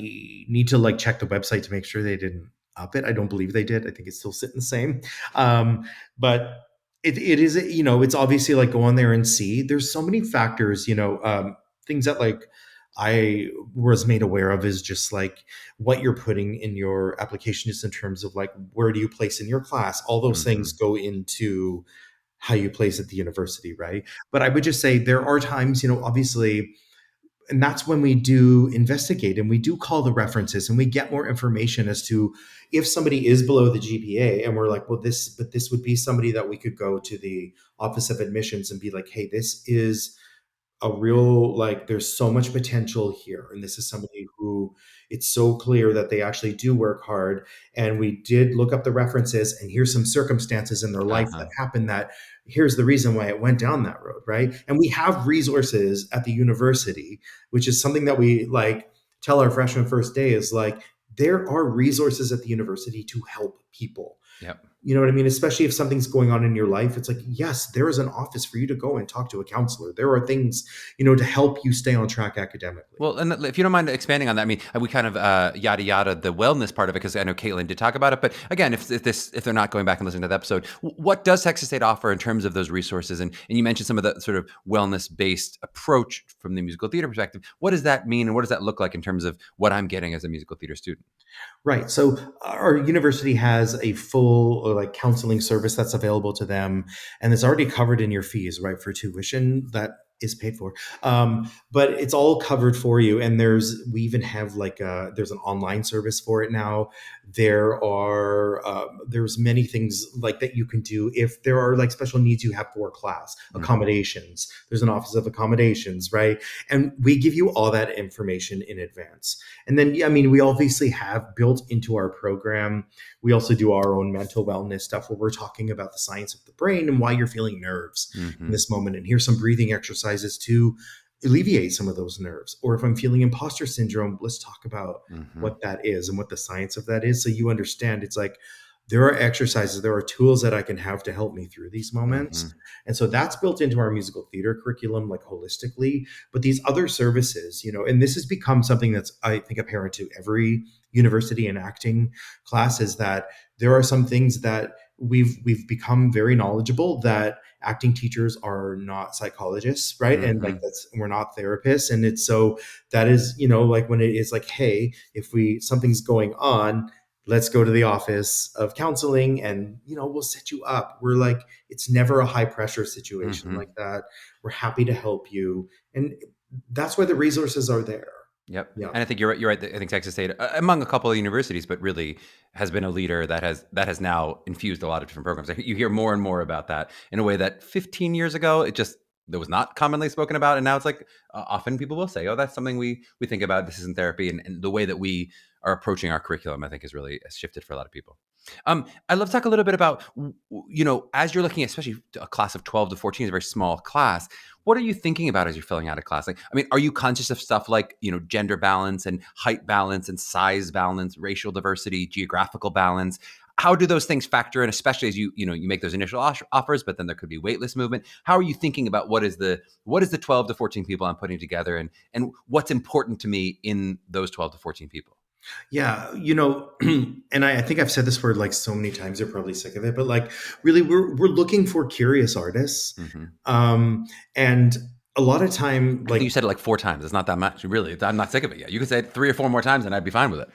need to like check the website to make sure they didn't up it. I don't believe they did. I think it's still sitting the same. But it is, it's obviously like go on there and see. There's so many factors, things that like I was made aware of is just like what you're putting in your application, just in terms of like where do you place in your class. All those Mm-hmm. things go into how you place at the university, right? But I would just say there are times, obviously, and that's when we do investigate and we do call the references and we get more information as to if somebody is below the GPA, and we're like, well, this would be somebody that we could go to the Office of Admissions and be like, hey, this is a real, like, there's so much potential here, and this is somebody who it's so clear that they actually do work hard, and we did look up the references, and here's some circumstances in their life that Uh-huh. happened, that here's the reason why it went down that road, right? And we have resources at the university, which is something that we like tell our freshman first day, is like, there are resources at the university to help people. Yep. You know what I mean? Especially if something's going on in your life, it's like, yes, there is an office for you to go and talk to a counselor. There are things, to help you stay on track academically. Well, and if you don't mind expanding on that, I mean, we kind of yada yada the wellness part of it because I know Caitlin did talk about it. But again, if they're not going back and listening to the episode, what does Texas State offer in terms of those resources? And you mentioned some of the sort of wellness based approach from the musical theater perspective. What does that mean, and what does that look like in terms of what I'm getting as a musical theater student? Right. So our university has a full like counseling service that's available to them, and it's already covered in your fees, right? For tuition that is paid for, but it's all covered for you. And we even have like there's an online service for it now. There's many things like that you can do if there are like special needs you have for class Mm-hmm. accommodations. There's an office of accommodations, right? And we give you all that information in advance. And then, yeah, I mean, we obviously have built into our program, we also do our own mental wellness stuff where we're talking about the science of the brain and why you're feeling nerves in Mm-hmm. this moment. And here's some breathing exercises to alleviate some of those nerves. Or if I'm feeling imposter syndrome, let's talk about Mm-hmm. what that is and what the science of that is. So you understand it's like, there are exercises, there are tools that I can have to help me through these Mm-hmm. moments. And so that's built into our musical theater curriculum, like holistically. But these other services, and this has become something that's, I think, apparent to every university and acting class, is that there are some things that we've become very knowledgeable, that acting teachers are not psychologists, right? And like Mm-hmm. we're not therapists. And it's so that is, like when it is like, hey, if something's going on, let's go to the office of counseling and, we'll set you up. We're like, it's never a high pressure situation Hmm. like that. We're happy to help you. And that's why the resources are there. Yep. Yeah. And I think you're right. You're right. I think Texas State, among a couple of universities, but really has been a leader that has now infused a lot of different programs. You hear more and more about that in a way that 15 years ago there was not commonly spoken about, and now it's like often people will say, "Oh, that's something we think about. This isn't therapy," and the way that we are approaching our curriculum, I think, has shifted for a lot of people. I'd love to talk a little bit about, as you're looking at, especially a class of 12 to 14 is a very small class. What are you thinking about as you're filling out a class? Like, I mean, are you conscious of stuff like, gender balance and height balance and size balance, racial diversity, geographical balance? How do those things factor in, especially as you make those initial offers, but then there could be waitlist movement? How are you thinking about what is the 12 to 14 people I'm putting together, and what's important to me in those 12 to 14 people? Yeah, and I think I've said this word like so many times, you're probably sick of it, but like really we're looking for curious artists. Hmm. Um, and a lot of time, I think you like said it like 4 times. It's not that much. Really, I'm not sick of it yet. You could say it 3 or 4 more times, and I'd be fine with it.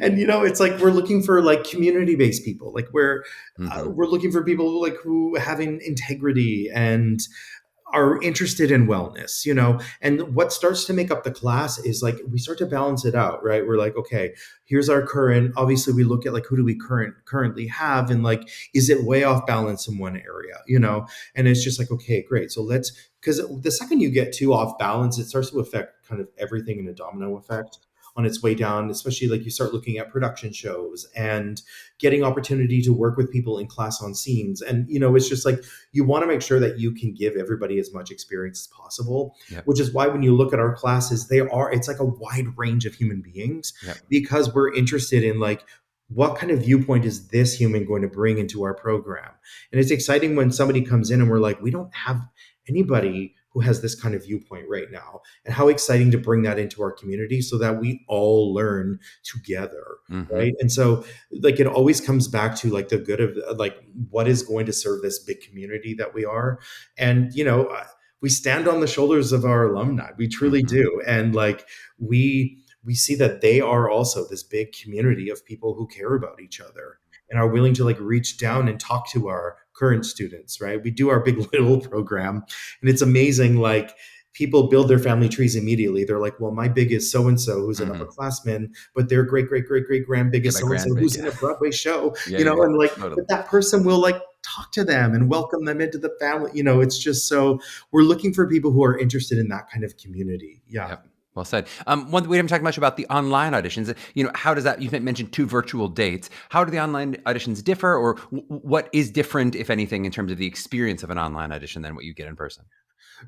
and it's like we're looking for like community-based people. Like Hmm. we're looking for people like who have integrity and are interested in wellness, and what starts to make up the class is like we start to balance it out, right? We're like, okay, here's our current, obviously we look at like who do we currently have, and like is it way off balance in one area, and it's just like, okay, great, so let's, because the second you get too off balance, it starts to affect kind of everything in a domino effect on its way down, especially like you start looking at production shows and getting opportunity to work with people in class on scenes. And, it's just like you want to make sure that you can give everybody as much experience as possible, Yep. which is why when you look at our classes, it's like a wide range of human beings, Yep. because we're interested in like, what kind of viewpoint is this human going to bring into our program? And it's exciting when somebody comes in and we're like, we don't have anybody who has this kind of viewpoint right now, and how exciting to bring that into our community so that we all learn together, Hmm. right? And so like it always comes back to like the good of like what is going to serve this big community that we are. And we stand on the shoulders of our alumni, we truly Hmm. do. And like we see that they are also this big community of people who care about each other and are willing to like reach down and talk to our current students, right? We do our big little program, and it's amazing. Like people build their family trees immediately. They're like, well, my big is so and so who's an Hmm. upperclassman, but their great great great great grand big Yeah, is my so and so grand big. who's Yeah. in a Broadway show, Yeah. Yeah. Yeah. and like, Totally. but that person will like talk to them and welcome them into the family. It's just so we're looking for people who are interested in that kind of community. Yeah. Yep. Well said. One we haven't talked much about the online auditions. How does that? You mentioned two virtual dates. How do the online auditions differ, or what is different, if anything, in terms of the experience of an online audition than what you get in person?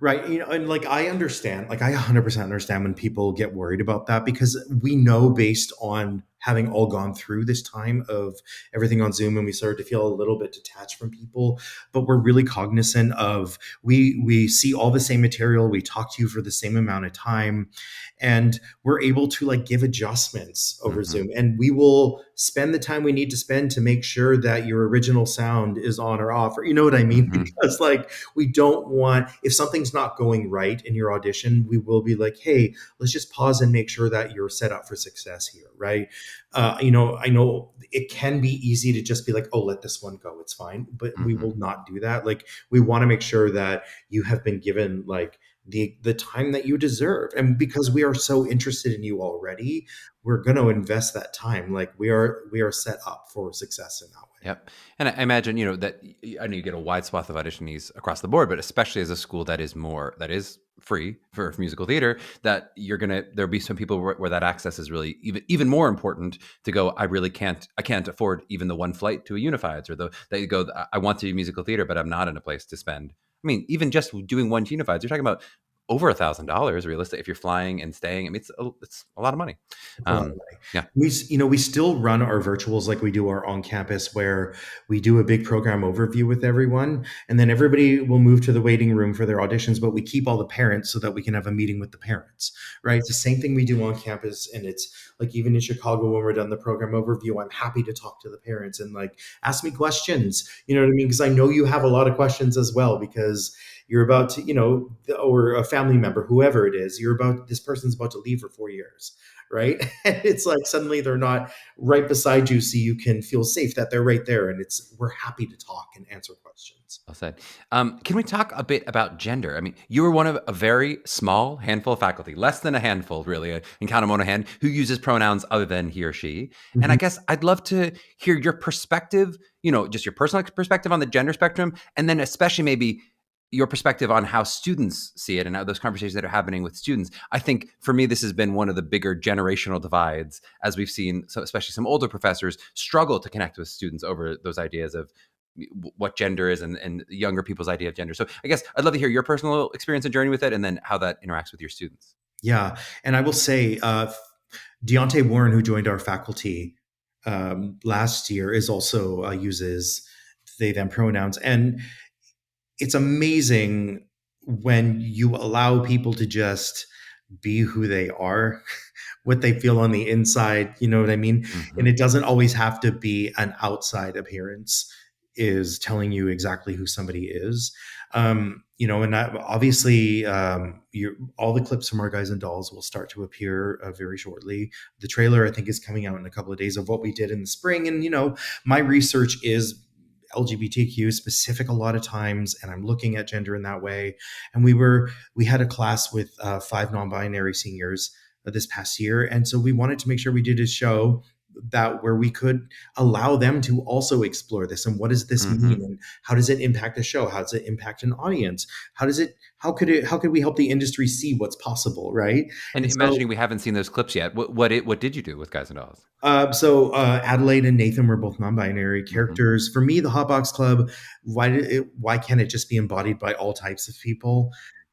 Right. And like I understand, like I 100% understand when people get worried about that, because we know based on having all gone through this time of everything on Zoom, and we started to feel a little bit detached from people, but we're really cognizant of we see all the same material, we talk to you for the same amount of time, and we're able to like give adjustments over Hmm. Zoom, and we will spend the time we need to spend to make sure that your original sound is on or off, or you know what I mean? Hmm. Because like we don't want, if something's not going right in your audition, we will be like, hey, let's just pause and make sure that you're set up for success here, right? I know it can be easy to just be like, oh, let this one go, it's fine, but we Hmm. will not do that. Like we want to make sure that you have been given like the time that you deserve, and because we are so interested in you already, we're going to invest that time. Like we are set up for success in that way. Yep. And I imagine, that I know you get a wide swath of auditionees across the board, but especially as a school that is free for musical theater, that there'll be some people where that access is really even more important to go, I can't afford even the one flight to a Unifieds, or that you go, I want to do musical theater, but I'm not in a place to spend. I mean, even just doing one Unifieds, you're talking about over $1,000 realistic if you're flying and staying. I mean, it's a lot of money. It's a lot of Um, money. yeah. We still run our virtuals like we do our on campus, where we do a big program overview with everyone, and then everybody will move to the waiting room for their auditions, but we keep all the parents so that we can have a meeting with the parents, right? It's the same thing we do on campus, and it's like even in Chicago when we're done the program overview, I'm happy to talk to the parents and like ask me questions. You know what I mean? Because I know you have a lot of questions as well because you're about to, or a family member, whoever it is, this person's about to leave for 4 years, right? And it's like suddenly they're not right beside you, so you can feel safe that they're right there. And we're happy to talk and answer questions. Well said. Can we talk a bit about gender? I mean, you were one of a very small handful of faculty, less than a handful, really. I can count them on a hand, who uses pronouns other than he or she. And I Mhm. guess I'd love to hear your perspective, just your personal perspective on the gender spectrum, and then especially maybe your perspective on how students see it and how those conversations that are happening with students. I think for me, this has been one of the bigger generational divides as we've seen, so especially some older professors struggle to connect with students over those ideas of what gender is and younger people's idea of gender. So I guess I'd love to hear your personal experience and journey with it and then how that interacts with your students. Yeah. And I will say, Deontay Warren, who joined our faculty last year, is also uses they them pronouns. And it's amazing when you allow people to just be who they are, what they feel on the inside, you know what I mean? And Mm-hmm. it doesn't always have to be an outside appearance is telling you exactly who somebody is. And obviously, all the clips from our Guys and Dolls will start to appear very shortly. The trailer, I think, is coming out in a couple of days of what we did in the spring. And, my research is LGBTQ specific a lot of times, and I'm looking at gender in that way. And we had a class with 5 non-binary seniors this past year, and so we wanted to make sure we did a show that where we could allow them to also explore this and what does this Mm-hmm. mean and how does it impact a show, how does it impact an audience, how could we help the industry see what's possible, right? And And so imagining we haven't seen those clips yet, what did you do with Guys and Dolls? Adelaide and Nathan were both non-binary Mm-hmm. characters. For me, the Hotbox Club, why can't it just be embodied by all types of people?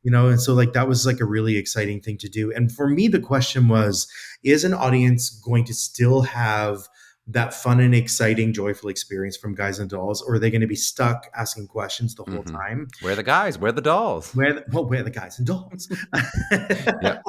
And so like that was like a really exciting thing to do. And for me, the question was, is an audience going to still have that fun and exciting, joyful experience from Guys and Dolls, or are they going to be stuck asking questions the whole Mm-hmm. time? Where are the guys? Where are the dolls? Where are the Guys and Dolls? Yep.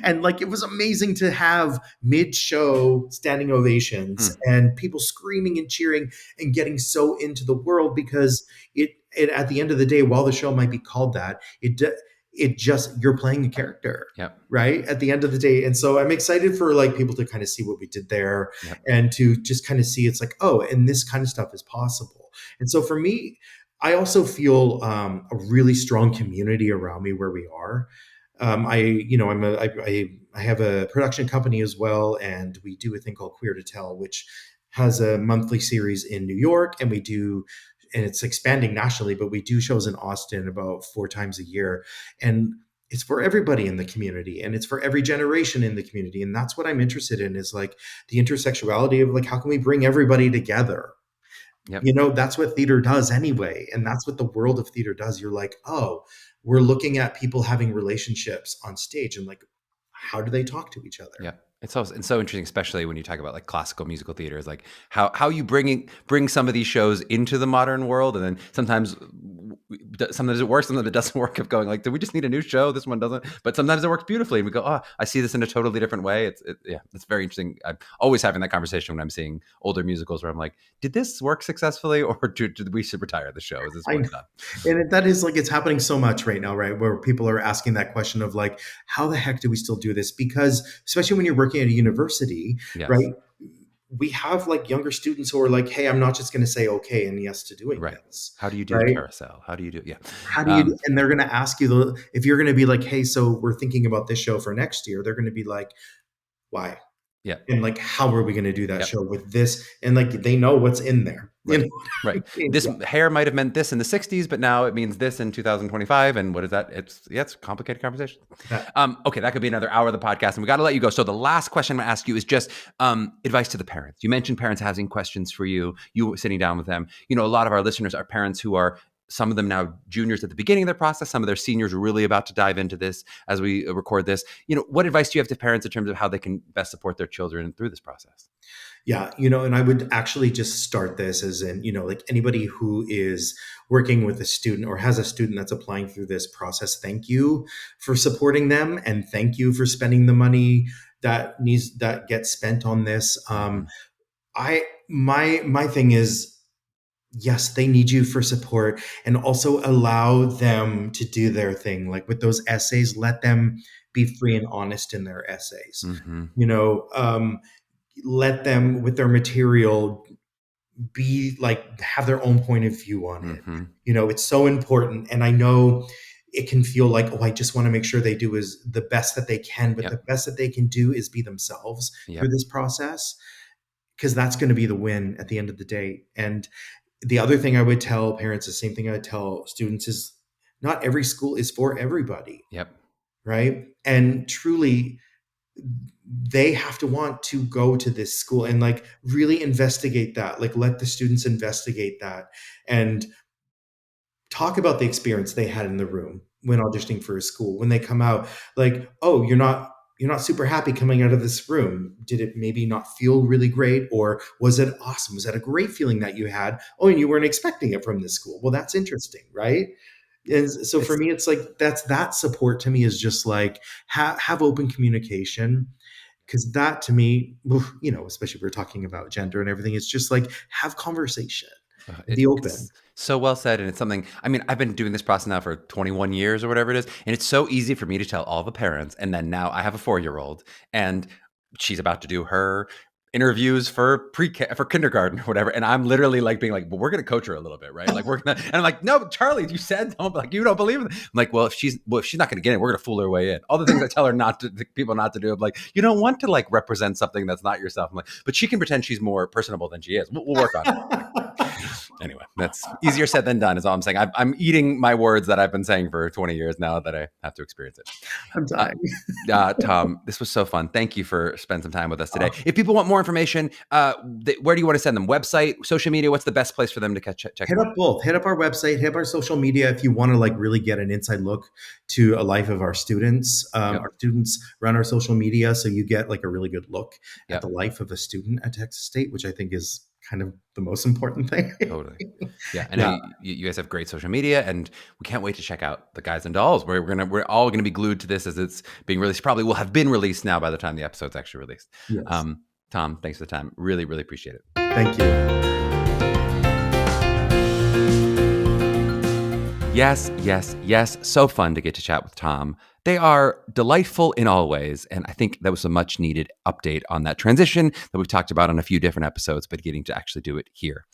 And like it was amazing to have mid-show standing ovations Mm. and people screaming and cheering and getting so into the world because it at the end of the day, while the show might be called that, it just you're playing a character, Yep. right? At the end of the day. And so I'm excited for like people to kind of see what we did there Yep. and to just kind of see it's like, oh, and this kind of stuff is possible. And so for me, I also feel a really strong community around me where we are. I have a production company as well, and we do a thing called Queer to Tell, which has a monthly series in New York, and it's expanding nationally, but we do shows in Austin about 4 times a year, and it's for everybody in the community, and it's for every generation in the community, and that's what I'm interested in is like the intersexuality of like how can we bring everybody together. Yep. That's what theater does anyway. And that's what the world of theater does. You're like, oh, we're looking at people having relationships on stage and like, how do they talk to each other? Yeah, it's so interesting, especially when you talk about like classical musical theater, is like how you bring some of these shows into the modern world, and then sometimes it works, sometimes it doesn't work. Of going like, do we just need a new show? This one doesn't, but sometimes it works beautifully, and we go, oh, I see this in a totally different way. Yeah, it's very interesting. I'm always having that conversation when I'm seeing older musicals, where I'm like, did this work successfully, or did we should retire the show? Is this I one done? that is like it's happening so much right now, right? Where people are asking that question of like, how the heck do we still do this? Because especially when you're working at a university, Yes, right? We have like younger students who are like, hey, I'm not just going to say okay and yes to doing right. this, How do you do the right? carousel? How do you do? Yeah. How do you? Um, And they're going to ask you if you're going to be like, hey, so we're thinking about this show for next year. They're going to be like, why? yeah. And like, how are we going to do that Yep. show with this? And like, they know what's in there. You Right. know what Right. I mean? This Yeah. hair might have meant this in the 60s, but now it means this in 2025. And what is that? It's a complicated conversation. That- Okay, that could be another hour of the podcast, and we got to let you go. So the last question I'm going to ask you is just advice to the parents. You mentioned parents having questions for you. You were sitting down with them. A lot of our listeners are parents who are some of them now juniors at the beginning of their process. Some of their seniors are really about to dive into this as we record this. What advice do you have to parents in terms of how they can best support their children through this process? Yeah, and I would actually just start this as in, like anybody who is working with a student or has a student that's applying through this process, thank you for supporting them and thank you for spending the money that gets spent on this. Mhm. My thing is, yes, they need you for support, and also allow them to do their thing. Like with those essays, let them be free and honest in their essays. Mhm. You know, let them with their material be like have their own point of view on it. Mhm. You know, it's so important. And I know it can feel like, oh, I just want to make sure they do is the best that they can, but the Yep. best that they can do is be themselves through Yep. this process, because that's going to be the win at the end of the day. And the other thing I would tell parents, the same thing I would tell students, is not every school is for everybody, Yep. right? And truly, they have to want to go to this school and like really investigate that. Like let the students investigate that and talk about the experience they had in the room when auditioning for a school. When they come out, like, oh, you're not super happy coming out of this room. Did it maybe not feel really great, or was it awesome? Was that a great feeling that you had? Oh, and you weren't expecting it from this school. Well, that's interesting, right? And so for It's me, it's like that support to me is just like have open communication, because that to me, especially if we're talking about gender and everything, it's just like have conversation and be open. it's so well said, and it's something. I mean, I've been doing this process now for 21 years or whatever it is, and it's so easy for me to tell all the parents. And then now I have a 4-year-old, and she's about to do her interviews for for kindergarten or whatever, and I'm literally like being like, "Well, we're gonna coach her a little bit, right? Like we're gonna." And I'm like, "No, Charlie, you said don't like you don't believe it." I'm like, "Well, if she's not gonna get in, we're gonna fool her way in." All the things I tell her not to, people not to do. I'm like, "You don't want to like represent something that's not yourself." I'm like, "But she can pretend she's more personable than she is. We'll work on it." Anyway, that's easier said than done, is all I'm saying. I'm eating my words that I've been saying for 20 years now that I have to experience it. I'm Uh, dying. Tom, this was so fun. Thank you for spending some time with us today. Oh, If people want more information, where do you want to send them? Website, social media? What's the best place for them to check hit more? up both. Hit up our website, hit up our social media if you want to like really get an inside look to a life of our students. Yep. Our students run our social media, so you get like a really good look at the Yep. life of a student at Texas State, which I think is kind of the most important thing. Totally. Yeah. I know Yeah. you guys have great social media, and we can't wait to check out the Guys and Dolls. We're all gonna be glued to this as it's being released. Probably will have been released now by the time the episode's actually released. Yes. Tom, thanks for the time. Really, really appreciate it. Thank you. Yes, yes, yes. So fun to get to chat with Tom. They are delightful in all ways. And I think that was a much needed update on that transition that we've talked about on a few different episodes, but getting to actually do it here.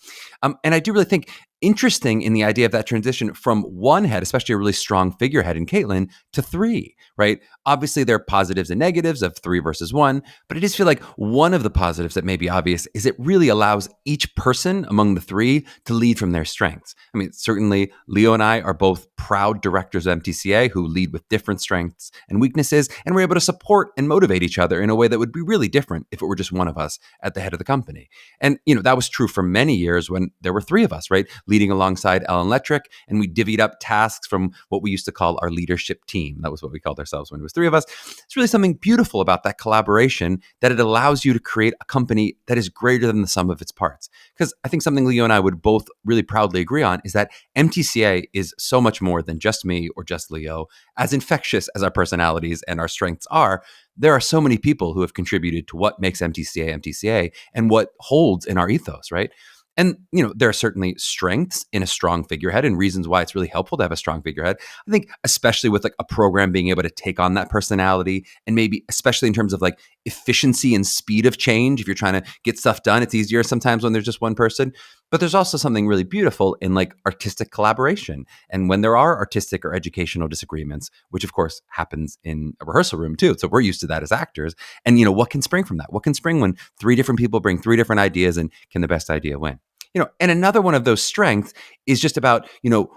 And I do really think interesting in the idea of that transition from one head, especially a really strong figurehead in Caitlin, to three, right? Obviously, there are positives and negatives of 3 versus 1, but I just feel like one of the positives that may be obvious is it really allows each person among the 3 to lead from their strengths. I mean, certainly Leo and I are both proud directors of MTCA who lead with different strengths and weaknesses, and we're able to support and motivate each other in a way that would be really different if it were just one of us at the head of the company. And, that was true for many years when there were 3 of us, right? Leading alongside Ellen Letrick, and we divvied up tasks from what we used to call our leadership team. That was what we called ourselves when it was 3 of us. It's really something beautiful about that collaboration, that it allows you to create a company that is greater than the sum of its parts. Because I think something Leo and I would both really proudly agree on is that MTCA is so much more than just me or just Leo. As infectious as our personalities and our strengths are, there are so many people who have contributed to what makes MTCA MTCA and what holds in our ethos, right? And, there are certainly strengths in a strong figurehead and reasons why it's really helpful to have a strong figurehead. I think especially with like a program being able to take on that personality, and maybe especially in terms of like efficiency and speed of change. If you're trying to get stuff done, it's easier sometimes when there's just one person. But there's also something really beautiful in like artistic collaboration. And when there are artistic or educational disagreements, which of course happens in a rehearsal room too. So we're used to that as actors. And, what can spring from that? What can spring when 3 different people bring 3 different ideas, and can the best idea win? And another one of those strengths is just about,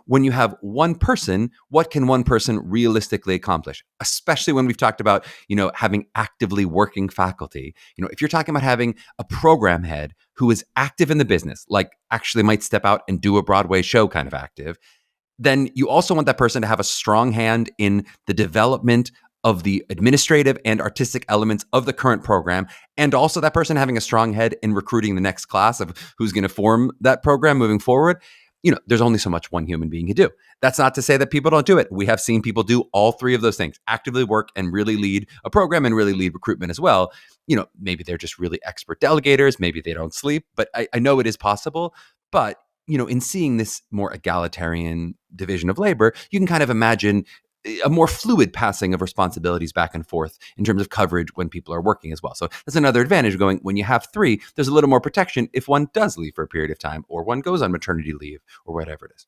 when you have one person, what can one person realistically accomplish? Especially when we've talked about, having actively working faculty. If you're talking about having a program head who is active in the business, like actually might step out and do a Broadway show kind of active, then you also want that person to have a strong hand in the development of the administrative and artistic elements of the current program, and also that person having a strong head in recruiting the next class of who's going to form that program moving forward. there's only so much one human being can do. That's not to say that people don't do it. We have seen people do all three of those things: actively work and really lead a program and really lead recruitment as well. Maybe they're just really expert delegators. Maybe they don't sleep, but I know it is possible. But, in seeing this more egalitarian division of labor, you can kind of imagine a more fluid passing of responsibilities back and forth in terms of coverage when people are working as well. So that's another advantage of going, when you have three, there's a little more protection if one does leave for a period of time or one goes on maternity leave or whatever it is.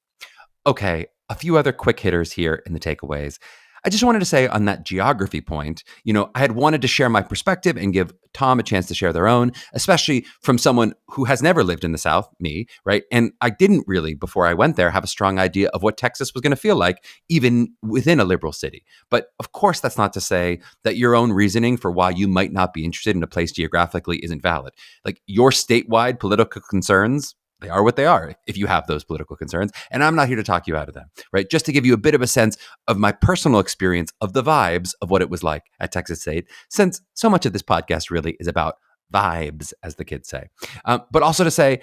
Okay, a few other quick hitters here in the takeaways. I just wanted to say on that geography point, I had wanted to share my perspective and give Tom a chance to share their own, especially from someone who has never lived in the South, me, right? And I didn't really, before I went there, have a strong idea of what Texas was going to feel like, even within a liberal city. But of course, that's not to say that your own reasoning for why you might not be interested in a place geographically isn't valid. Like, your statewide political concerns, they are what they are if you have those political concerns. And I'm not here to talk you out of them, right? Just to give you a bit of a sense of my personal experience of the vibes of what it was like at Texas State, since so much of this podcast really is about vibes, as the kids say. But also to say,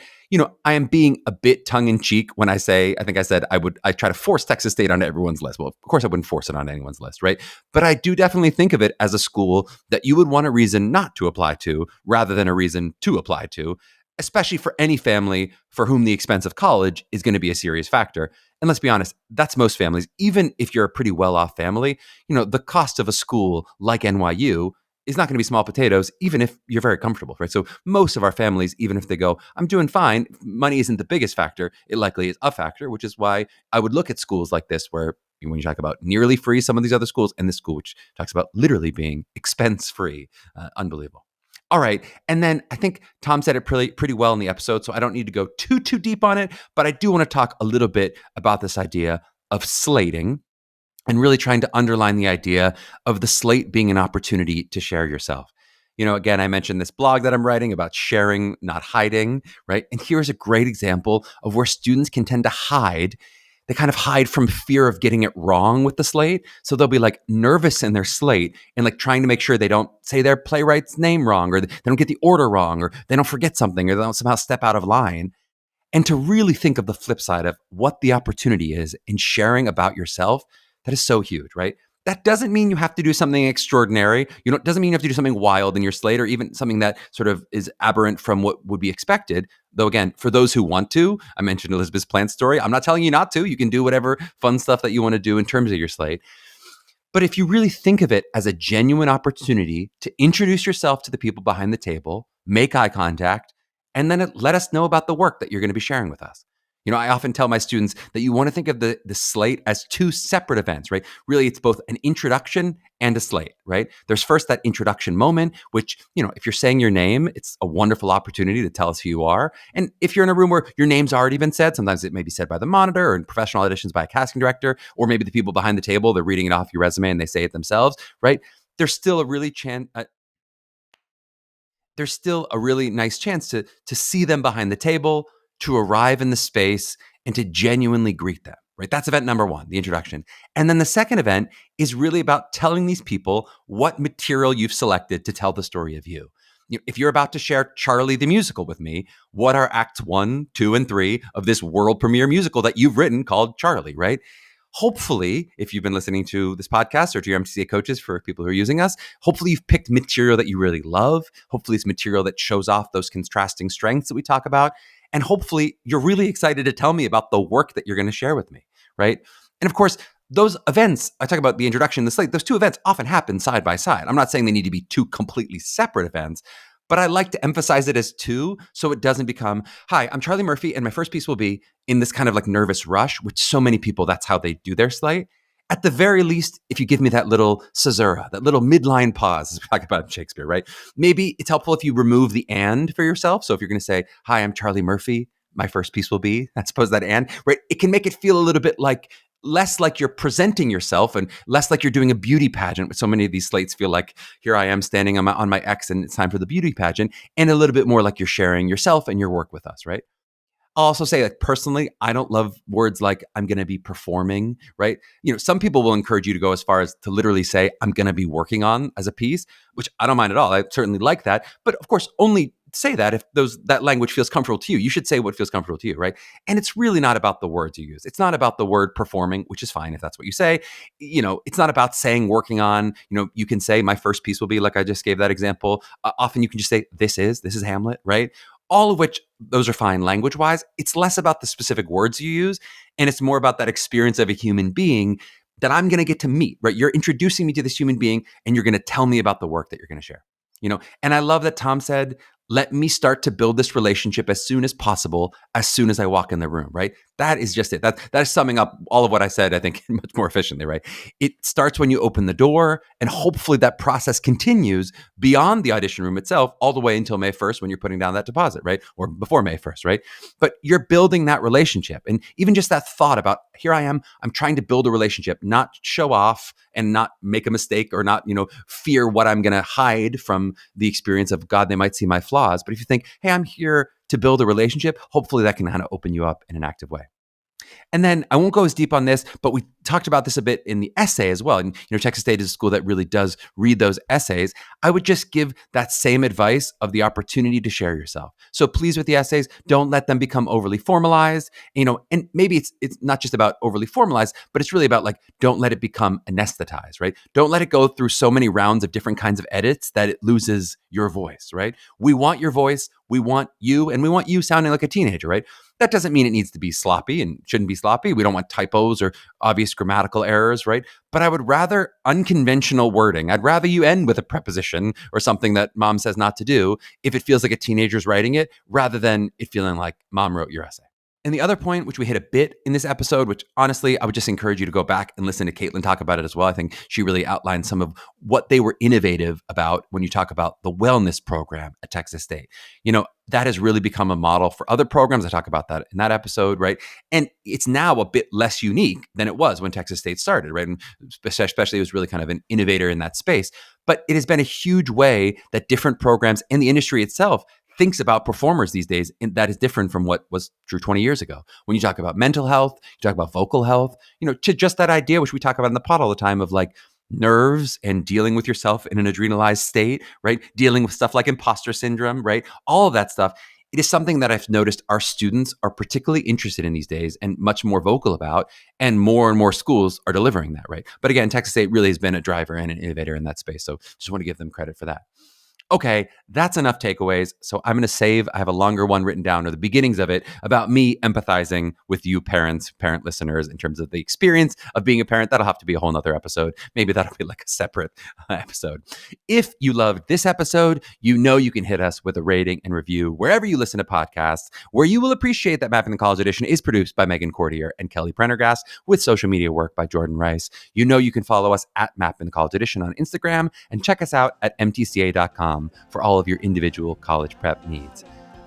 I am being a bit tongue in cheek when I say, I think I said I try to force Texas State onto everyone's list. Well, of course I wouldn't force it on anyone's list, right? But I do definitely think of it as a school that you would want a reason not to apply to rather than a reason to apply to, especially for any family for whom the expense of college is going to be a serious factor. And let's be honest, that's most families. Even if you're a pretty well-off family, the cost of a school like NYU is not going to be small potatoes, even if you're very comfortable, right? So most of our families, even if they go, I'm doing fine, money isn't the biggest factor, it likely is a factor, which is why I would look at schools like this where, when you talk about nearly free, some of these other schools, and this school, which talks about literally being expense-free, unbelievable. All right. And then I think Tom said it pretty well in the episode, so I don't need to go too deep on it, but I do want to talk a little bit about this idea of slating and really trying to underline the idea of the slate being an opportunity to share yourself. Again, I mentioned this blog that I'm writing about sharing, not hiding, right? And here's a great example of where students can tend to hide. They kind of hide from fear of getting it wrong with the slate. So they'll be like nervous in their slate and like trying to make sure they don't say their playwright's name wrong, or they don't get the order wrong, or they don't forget something, or they don't somehow step out of line. And to really think of the flip side of what the opportunity is in sharing about yourself, that is so huge, right? That doesn't mean you have to do something extraordinary. It doesn't mean you have to do something wild in your slate, or even something that sort of is aberrant from what would be expected. Though again, for those who want to, I mentioned Elizabeth's plant story. I'm not telling you not to. You can do whatever fun stuff that you want to do in terms of your slate. But if you really think of it as a genuine opportunity to introduce yourself to the people behind the table, make eye contact, and then let us know about the work that you're going to be sharing with us. I often tell my students that you want to think of the slate as two separate events, right? Really, it's both an introduction and a slate, right? There's first that introduction moment, which, if you're saying your name, it's a wonderful opportunity to tell us who you are. And if you're in a room where your name's already been said, sometimes it may be said by the monitor, or in professional auditions by a casting director, or maybe the people behind the table, they're reading it off your resume and they say it themselves, right? There's still a really nice chance to see them behind the table, to arrive in the space, and to genuinely greet them, right? That's event number one, the introduction. And then the second event is really about telling these people what material you've selected to tell the story of you. If you're about to share Charlie the musical with me, what are acts 1, 2, and 3 of this world premiere musical that you've written called Charlie, right? Hopefully, if you've been listening to this podcast or to your MTCA coaches, for people who are using us, hopefully you've picked material that you really love. Hopefully it's material that shows off those contrasting strengths that we talk about. And hopefully you're really excited to tell me about the work that you're going to share with me, right? And of course, those events, I talk about the introduction, the slate, those two events often happen side by side. I'm not saying they need to be two completely separate events, but I like to emphasize it as two, so it doesn't become, hi, I'm Charlie Murphy, and my first piece will be in this kind of like nervous rush, which so many people, that's how they do their slate. At the very least, if you give me that little caesura, that little midline pause, as we talk about in Shakespeare, right? Maybe it's helpful if you remove the and for yourself. So if you're going to say, hi, I'm Charlie Murphy, my first piece will be, I suppose that and, right? It can make it feel a little bit like, less like you're presenting yourself and less like you're doing a beauty pageant. But so many of these slates feel like, here I am standing on my X and it's time for the beauty pageant, and a little bit more like you're sharing yourself and your work with us, right? I'll also say, like, personally, I don't love words like I'm going to be performing, right? Some people will encourage you to go as far as to literally say, I'm going to be working on as a piece, which I don't mind at all. I certainly like that. But of course, only say that if that language feels comfortable to you. You should say what feels comfortable to you, right? And it's really not about the words you use. It's not about the word performing, which is fine if that's what you say. It's not about saying working on, you can say my first piece will be like I just gave that example. Often you can just say this is Hamlet, right? All of which those are fine language wise. It's less about the specific words you use, and it's more about that experience of a human being that I'm going to get to meet, right? You're introducing me to this human being and you're going to tell me about the work that you're going to share. And I love that Tom said, let me start to build this relationship as soon as possible, as soon as I walk in the room, right? That is just it. That is summing up all of what I said, I think, much more efficiently, right? It starts when you open the door, and hopefully that process continues beyond the audition room itself, all the way until May 1st when you're putting down that deposit, right? Or before May 1st, right? But you're building that relationship. And even just that thought about, here I am, I'm trying to build a relationship, not show off and not make a mistake or not, fear what I'm going to hide from the experience of, God, they might see my flaws. But if you think, hey, I'm here to build a relationship, hopefully that can kind of open you up in an active way. And then I won't go as deep on this, but we talked about this a bit in the essay as well. And, Texas State is a school that really does read those essays. I would just give that same advice of the opportunity to share yourself. So please, with the essays, don't let them become overly formalized, and maybe it's not just about overly formalized, but it's really about don't let it become anesthetized, right? Don't let it go through so many rounds of different kinds of edits that it loses your voice, right? We want your voice. We want you, and we want you sounding like a teenager, right? That doesn't mean it needs to be sloppy and shouldn't be sloppy. We don't want typos or obvious grammatical errors, right? But I would rather unconventional wording. I'd rather you end with a preposition or something that mom says not to do if it feels like a teenager's writing it, rather than it feeling like mom wrote your essay. And the other point, which we hit a bit in this episode, which honestly, I would just encourage you to go back and listen to Caitlin talk about it as well. I think she really outlined some of what they were innovative about when you talk about the wellness program at Texas State. That has really become a model for other programs. I talk about that in that episode, right? And it's now a bit less unique than it was when Texas State started, right? And especially it was really kind of an innovator in that space. But it has been a huge way that different programs and the industry itself thinks about performers these days, and that is different from what was true 20 years ago. When you talk about mental health, you talk about vocal health, to just that idea, which we talk about in the pod all the time, of nerves and dealing with yourself in an adrenalized state, right? Dealing with stuff like imposter syndrome, right? All of that stuff. It is something that I've noticed our students are particularly interested in these days and much more vocal about, and more schools are delivering that, right? But again, Texas State really has been a driver and an innovator in that space. So just want to give them credit for that. Okay, that's enough takeaways. So I'm going to save, I have a longer one written down, or the beginnings of it, about me empathizing with you parents, parent listeners, in terms of the experience of being a parent. That'll have to be a whole nother episode. Maybe that'll be like a separate episode. If you loved this episode, you can hit us with a rating and review wherever you listen to podcasts, where you will appreciate that Mapping the College Audition is produced by Meghan Cordier and Kelly Prendergast, with social media work by Jordan Rice. You can follow us at Mapping the College Audition on Instagram, and check us out at MTCA.com for all of your individual college prep needs.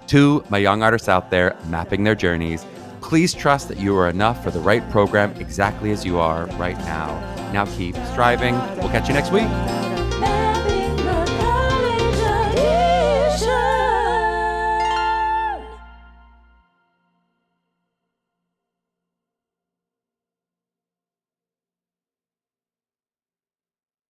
To my young artists out there mapping their journeys, please trust that you are enough for the right program exactly as you are right now. Now keep striving. We'll catch you next week.